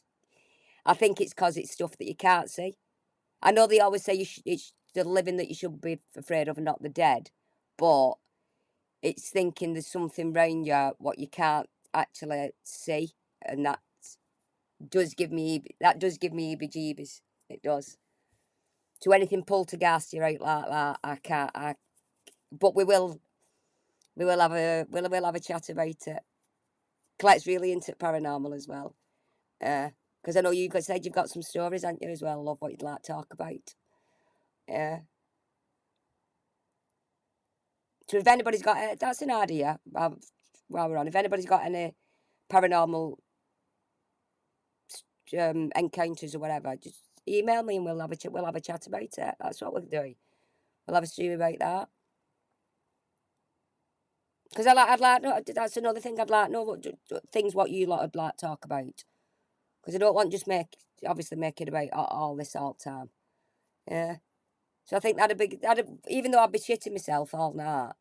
I think it's because it's stuff that you can't see. I know they always say it's the living that you should be afraid of and not the dead. But it's thinking there's something around you what you can't actually see. And that does give me heebie-jeebies. It does. So anything poltergeist you're out like that, I can't. But we will have a chat about it. Colette's really into paranormal as well. Because I know you said you've got some stories, haven't you, as well? I love what you'd like to talk about. So if anybody's got that's an idea while we're on. If anybody's got any paranormal encounters or whatever, just email me and we'll have a chat about it. That's what we'll do. We'll have a stream about that. Because I'd like that's another thing I'd like to know things what you lot would like to talk about. Because I don't want just make it about all this all the time. Yeah. So I think even though I'd be shitting myself all night.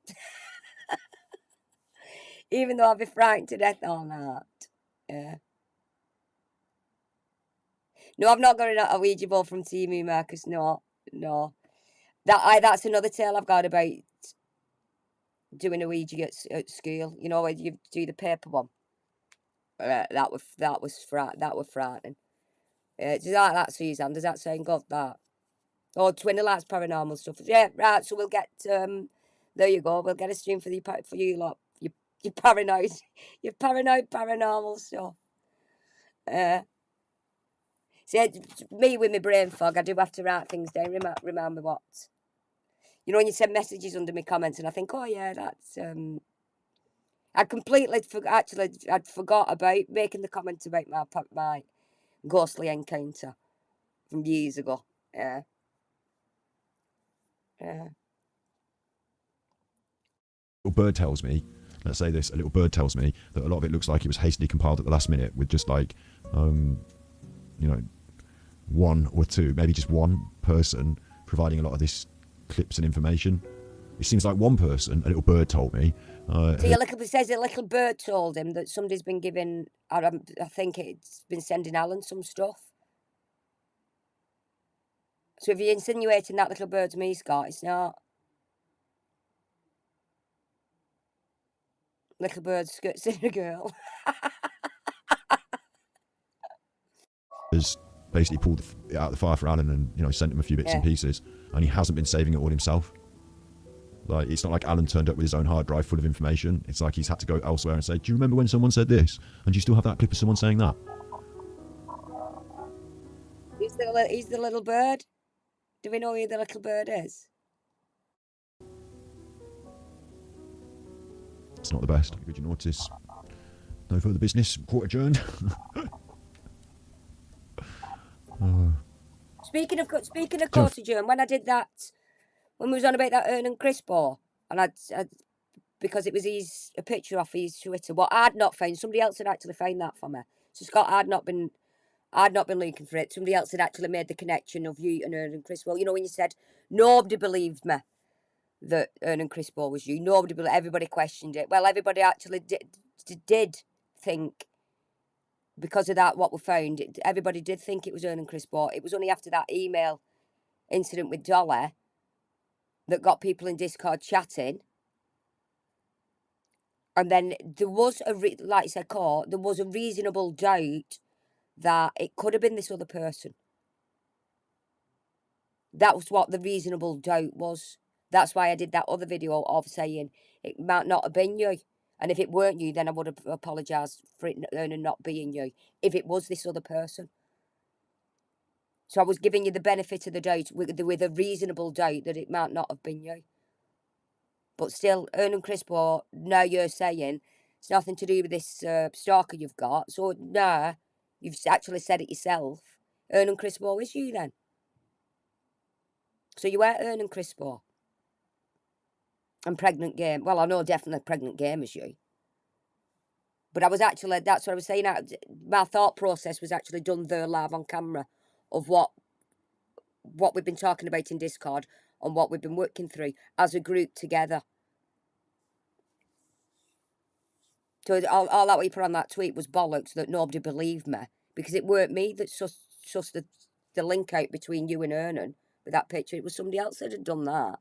Even though I'd be frightened to death all night. Yeah. No, I've not got a Ouija board from Timu, Marcus. No. That's another tale I've got about doing a Ouija at school. You know, where you do the paper one. That was frightening. Does that, Suzanne? Does that sound good? That? Oh, Twin Lights paranormal stuff. Yeah, right. So we'll get there you go. We'll get a stream for you lot. Your paranoid paranormal stuff. See, me with my brain fog, I do have to write things down. Remind me what. You know, when you send messages under my comments, and I think, oh yeah, that's I completely I'd forgot about making the comment about my ghostly encounter from years ago. Yeah. Yeah. A little bird tells me, let's say this, a little bird tells me that a lot of it looks like it was hastily compiled at the last minute with just like, you know, one or two, maybe just one person providing a lot of this clips and information. It seems like one person, a little bird told me. See, it says a little bird told him that somebody's been giving, I think it's been sending Alan some stuff. So if you're insinuating that little bird's me, Scott, it's not. Little bird skirts in a girl. Has basically pulled it out of the fire for Alan and, you know, sent him a few bits and pieces, and he hasn't been saving it all himself. Like, it's not like Alan turned up with his own hard drive full of information. It's like he's had to go elsewhere and say, do you remember when someone said this? And do you still have that clip of someone saying that? He's the little bird. Do we know who the little bird is? It's not the best. Would you notice? No further business. Court adjourned. Speaking of court adjourned, when I did that, when we was on about that Ernan Crispo, and I'd because it was a picture off his Twitter, what I'd not found, somebody else had actually found that for me. So Scott, I'd not been looking for it. Somebody else had actually made the connection of you and Ernan Crispo. You know, when you said nobody believed me that Ernan Crispo was you, everybody questioned it. Well, everybody actually did think, because of that, what we found, everybody did think it was Ernan Crispo. It was only after that email incident with Dolly that got people in Discord chatting. And then there was like I said, Court, there was a reasonable doubt that it could have been this other person. That was what the reasonable doubt was. That's why I did that other video of saying it might not have been you. And if it weren't you, then I would have apologised for it not being you, if it was this other person. So I was giving you the benefit of the doubt with a reasonable doubt that it might not have been you. But still, Ernan Crispo, now you're saying it's nothing to do with this stalker you've got. So now you've actually said it yourself. Ernan Crispo is you then. So you were Ernan Crispo. And Pregnant Game. Well, I know definitely Pregnant Game is you. But I was actually, that's what I was saying. My thought process was actually done there live on camera of what we've been talking about in Discord and what we've been working through as a group together. So all that we put on that tweet was bollocks that nobody believed me, because it weren't me that sussed the link out between you and Ernan with that picture. It was somebody else that had done that.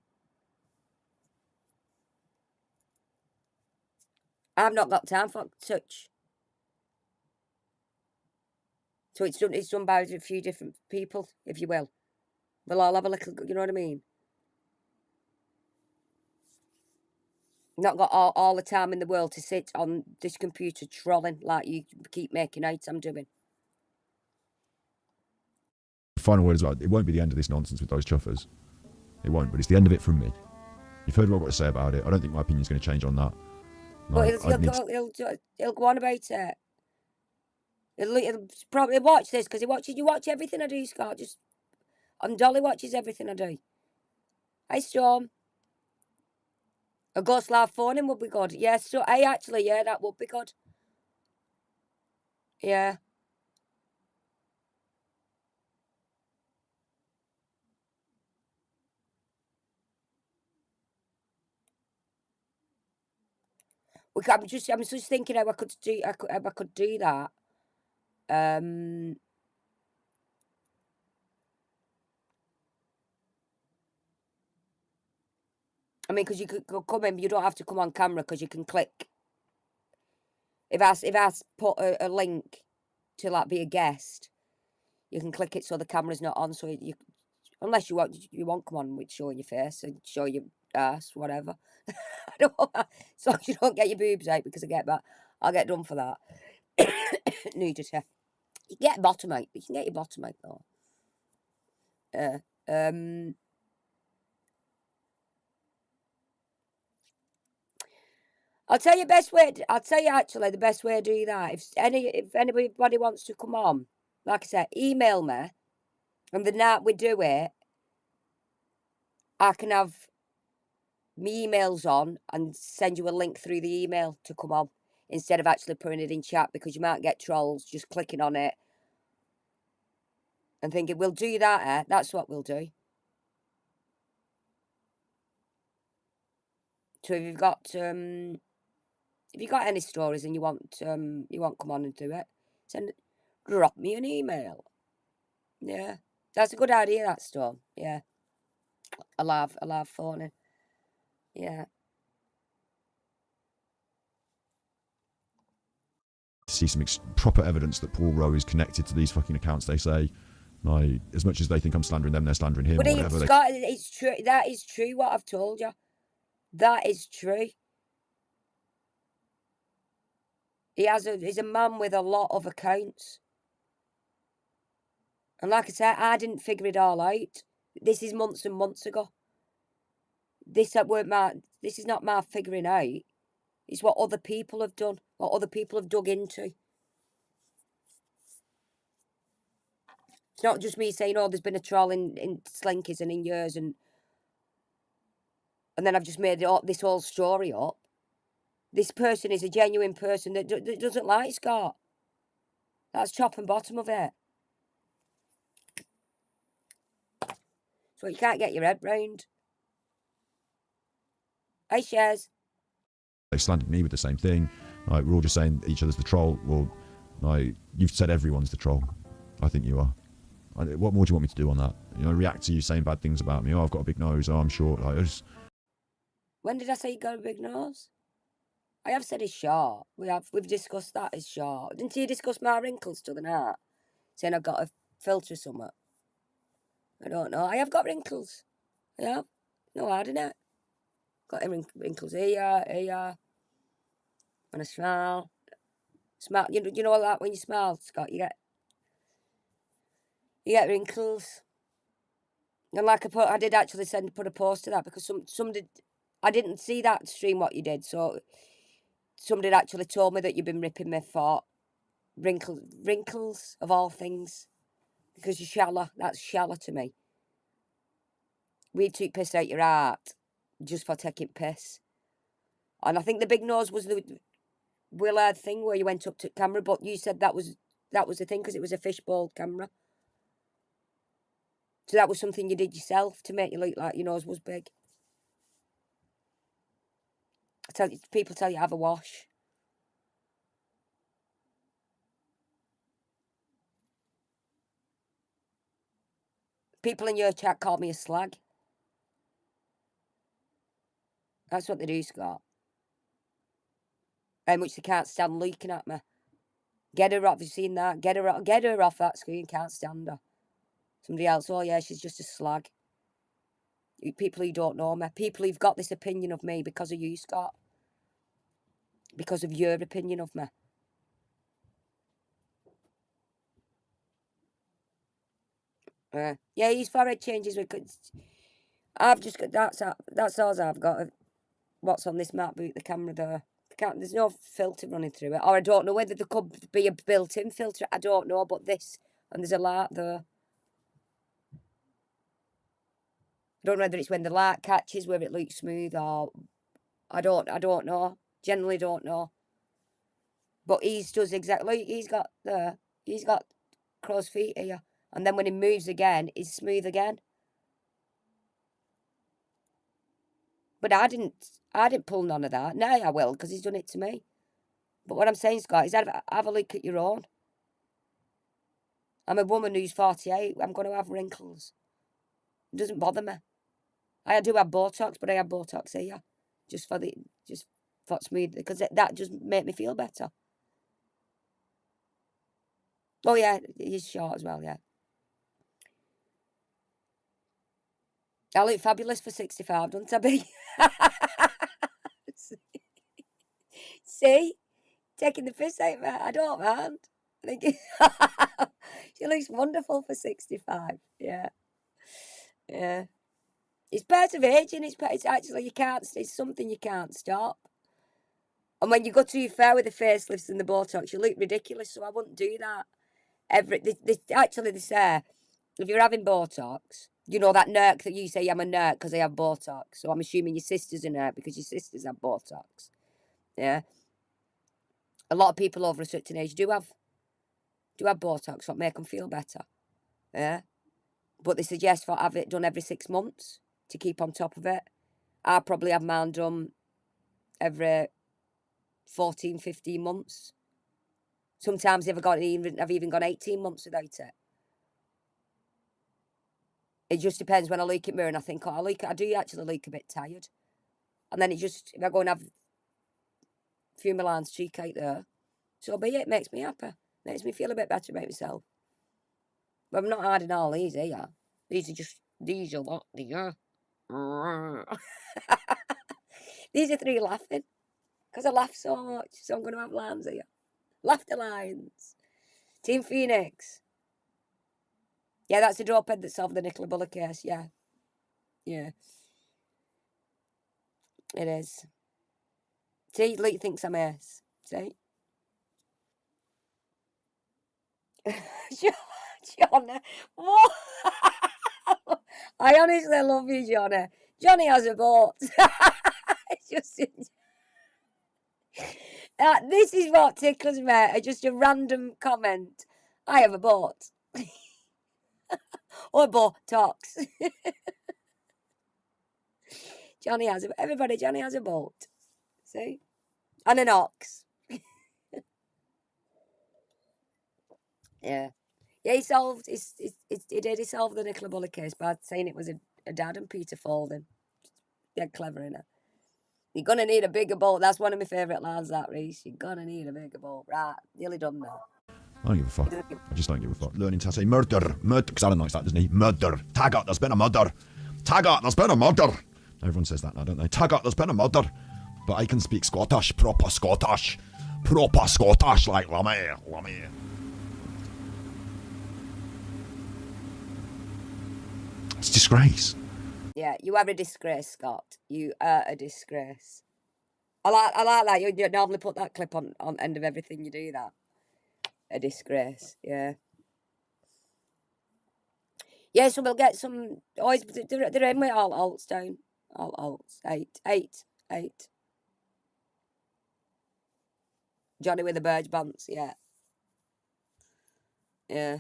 I've not got time for touch. So it's done by a few different people, if you will. We'll all have a little, you know what I mean? Not got all the time in the world to sit on this computer trolling like you keep making out I'm doing. Final word as well. It won't be the end of this nonsense with those chuffers. It won't, but it's the end of it from me. You've heard what I've got to say about it. I don't think my opinion's going to change on that. But he'll go on about it. He'll probably watch this because you watch everything I do, Scott. And Dolly watches everything I do. Hey, Storm. A Ghost Live phoning would be good. Yeah, so actually, yeah, that would be good. Yeah. I'm just thinking how I could do that. I mean, because you could come in, you don't have to come on camera because you can click. If I put a link to like be a guest, you can click it so the camera's not on. So you, unless you won't come on with showing your face and show your ass, whatever. I don't want that. So you don't get your boobs out because I get that. I'll get done for that. Nudity. You can get a bottom out. You can get your bottom out though. I'll tell you best way. I'll tell you actually the best way to do that. If anybody wants to come on, like I said, email me, and the night we do it, I can have my emails on and send you a link through the email to come on instead of actually putting it in chat, because you might get trolls just clicking on it and thinking we'll do that. That's what we'll do. So if you've got any stories and you want come on and do it, drop me an email. Yeah, that's a good idea. That Storm. Yeah, I love phoning. Yeah. See some proper evidence that Paul Rowe is connected to these fucking accounts. They say, like, as much as they think I'm slandering them, they're slandering him. But Or whatever. Scott, it's true. That is true. What I've told you, that is true. He's a man with a lot of accounts. And like I said, I didn't figure it all out. This is months and months ago. This is not my figuring out. It's what other people have done, what other people have dug into. It's not just me saying, oh, there's been a troll in Slinkies and in yours, and then I've just made this whole story up. This person is a genuine person that doesn't like Scott. That's top and bottom of it. So you can't get your head round. Hey, Shares. They slandered me with the same thing. Like, we're all just saying each other's the troll. Well, like, you've said everyone's the troll. I think you are. What more do you want me to do on that? You know, react to you saying bad things about me. Oh, I've got a big nose. Oh, I'm short. Like, When did I say you got a big nose? I have said he's short. We've discussed that he's short. Didn't you discuss my wrinkles to the night? Saying I've got a filter somewhere. I don't know. I have got wrinkles. Yeah. No, I didn't. Got wrinkles here. When I smile. You know that when you smile, Scott, you get wrinkles. And like I did actually put a post to that, because somebody, I didn't see that stream what you did, so somebody actually told me that you've been ripping me for wrinkles of all things, because you're shallow. That's shallow to me. We took piss out your art just for taking piss. And I think the big nose was the Willard thing where you went up to camera, but you said that was the thing because it was a fishbowl camera. So that was something you did yourself to make you look like your nose was big. People tell you have a wash. People in your chat call me a slag. That's what they do, Scott. How much they can't stand looking at me. Get her off. Have you seen that? Get her off that screen. Can't stand her. Somebody else. Oh yeah, she's just a slag. People who don't know me. People who've got this opinion of me because of you, Scott. Because of your opinion of me. Yeah, his forehead changes. I've just got that's all I've got. What's on this MacBook? The camera there. There's no filter running through it, or I don't know whether there could be a built-in filter. I don't know, but this, and there's a light there. I don't know whether it's when the light catches where it looks smooth, or I don't know. Generally don't know. But he does exactly. He's got crow's feet here, and then when he moves again, it's smooth again. But I didn't pull none of that. Now I will, because he's done it to me. But what I'm saying, Scott, is have a look at your own. I'm a woman who's 48. I'm going to have wrinkles. It doesn't bother me. I do have Botox, but I have Botox here. Just for smooth, because that just make me feel better. Oh yeah, he's short as well, yeah. I look fabulous for 65, don't I, B? See? Taking the piss out of me. I don't mind. I think she looks wonderful for 65. Yeah. Yeah. It's part of aging. It's actually, it's something you can't stop. And when you go too far with the facelifts and the Botox, you look ridiculous. So I wouldn't do that. Actually, they say if you're having Botox, you know that nerk that you say I'm a nerk because I have Botox. So I'm assuming your sister's a nerk because your sisters have Botox. Yeah. A lot of people over a certain age do have Botox, what make them feel better. Yeah. But they suggest for have it done every 6 months to keep on top of it. I probably have mine done every 14, 15 months. Sometimes I've even gone 18 months without it. It just depends when I look at mirror and I think, I do actually look a bit tired. And then if I go and have a few Milan's cheek out there, so be it, makes me happy. Makes me feel a bit better about myself. But I'm not adding all these here. These are what they are. These are 3 laughing. Because I laugh so much, so I'm going to have lines here. Laughter lines. Team Phoenix. Yeah, that's the dope head that solved the Nicola Buller case, yeah. Yeah. It is. See, Luke thinks I'm ace. See? Johnny. What? I honestly love you, Johnny. Johnny has a boat. It's just... this is what tickles me. Just a random comment. I have a boat. Or Botox. Johnny has a boat. See? And an ox. Yeah. Yeah, he solved he solved the Nicola Buller case by saying it was a dad and Peter Folding. Yeah, clever, innit? You're gonna need a bigger boat. That's one of my favourite lines, that, Reese. You're gonna need a bigger boat. Right, nearly done now. I don't give a fuck. I just don't give a fuck. Learning to say murder. Because Alan likes that, doesn't he? Murder. Taggart, there's been a murder. Taggart, there's been a murder. Everyone says that now, don't they? Taggart, there's been a murder. But I can speak Scottish. Proper Scottish. Proper Scottish, like Lammy. It's a disgrace. Yeah, you are a disgrace, Scott. You are a disgrace. I like that. You normally put that clip on end of everything you do, that. A disgrace, yeah. Yeah, so we'll get some... Always, they're in with all alts down. All alts. Eight. Johnny with the bird pants, yeah. Yeah.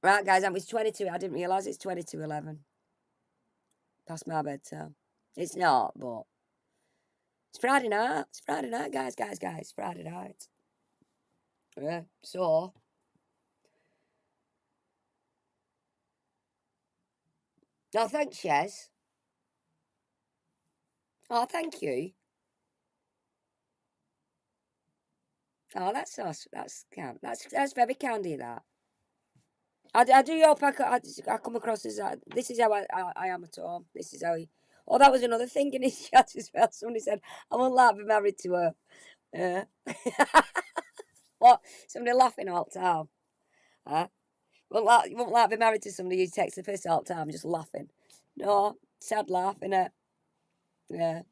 Right, guys, it's 22. I didn't realise it's 22:11. Past my bedtime. It's not, but... It's Friday night. It's Friday night, guys. Friday night. Yeah, so... Oh, thanks, Shez. Oh, thank you. Oh, that's kind. That's very kind of you, that. I do hope I come across as that. This is how I am at home. This is how he... Oh, that was another thing in his chat as well. Somebody said, I won't like be married to her. What? Somebody laughing all the time. Huh? You won't like be married to somebody who takes the piss all the time, just laughing. No, sad laugh, innit? Yeah.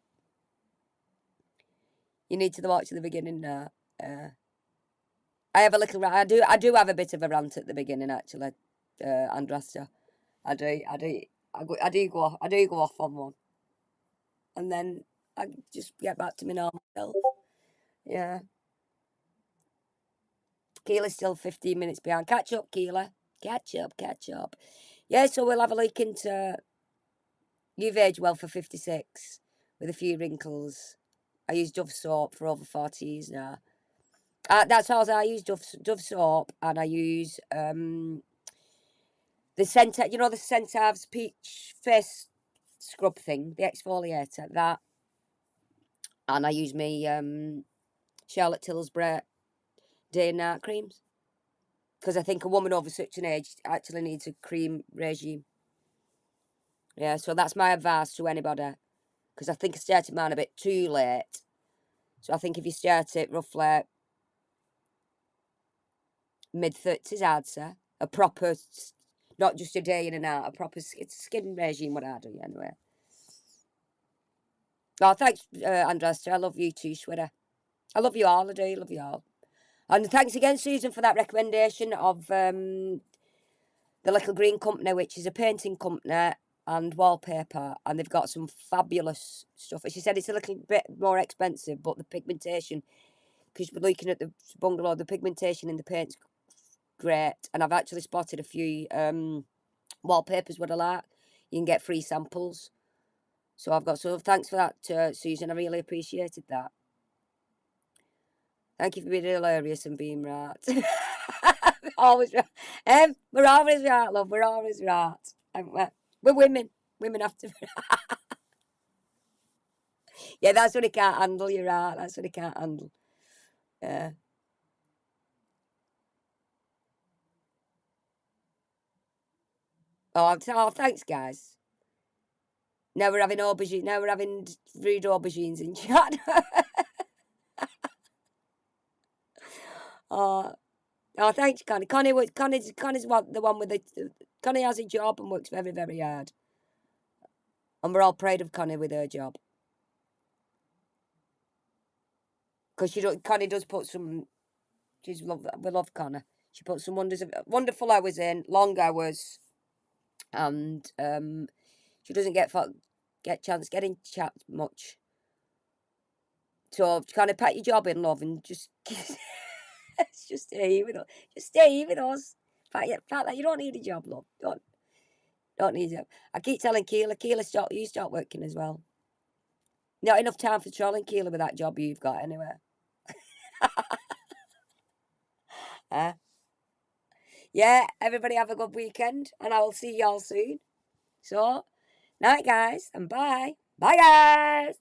You need to watch the beginning now. I have a little rant. I do have a bit of a rant at the beginning, actually, Andrasta. I do go off on one, and then I just get back to my normal self. Yeah. Keela's still 15 minutes behind. Catch up, Keela. Catch up. Yeah, so we'll have a look into... You've aged well for 56, with a few wrinkles. I use Dove soap for over 40 years now. That's all. I use Dove soap, and I use the scent. You know the Centaur's peach face scrub thing, the exfoliator. That, and I use my Charlotte Tilbury day and night creams, because I think a woman over such an age actually needs a cream regime. Yeah, so that's my advice to anybody, because I think I started mine a bit too late. So I think if you start at roughly mid-30s, I'd say. A proper, not just a day in and out, a proper skin regime, what I do anyway. Oh, thanks, Andresta. I love you too, sweater. I love you all, I do, love you all. And thanks again, Susan, for that recommendation of the Little Green Company, which is a painting company and wallpaper, and they've got some fabulous stuff. She said it's a little bit more expensive, but the pigmentation, because we're looking at the bungalow, the pigmentation in the paint's great, and I've actually spotted a few wallpapers what I like. You can get free samples. So I've got, so thanks for that, Susan. I really appreciated that. Thank you for being hilarious and being right. Always right. We're always right, love. We're always right. We're women. Women have to. Yeah, that's what he can't handle. You're right. That's what he can't handle. Yeah. Oh, thanks, guys. Now we're having aubergine. Now we're having rude aubergines in chat. Oh, thanks, Connie. Connie's the one with the. Connie has a job and works very, very hard, and we're all proud of Connie with her job. Because Connie does put some. We love Connie. She puts some wonderful hours in, long hours, and she doesn't get chance getting chat much. So kind of pat your job in, love, and just just stay here with us. Just stay here with us. Fact that you don't need a job, love. Don't need a job. I keep telling Keela, you start working as well. Not enough time for trolling Keela with that job you've got anyway. Yeah, everybody have a good weekend, and I will see y'all soon. So, night, guys, and bye. Bye, guys.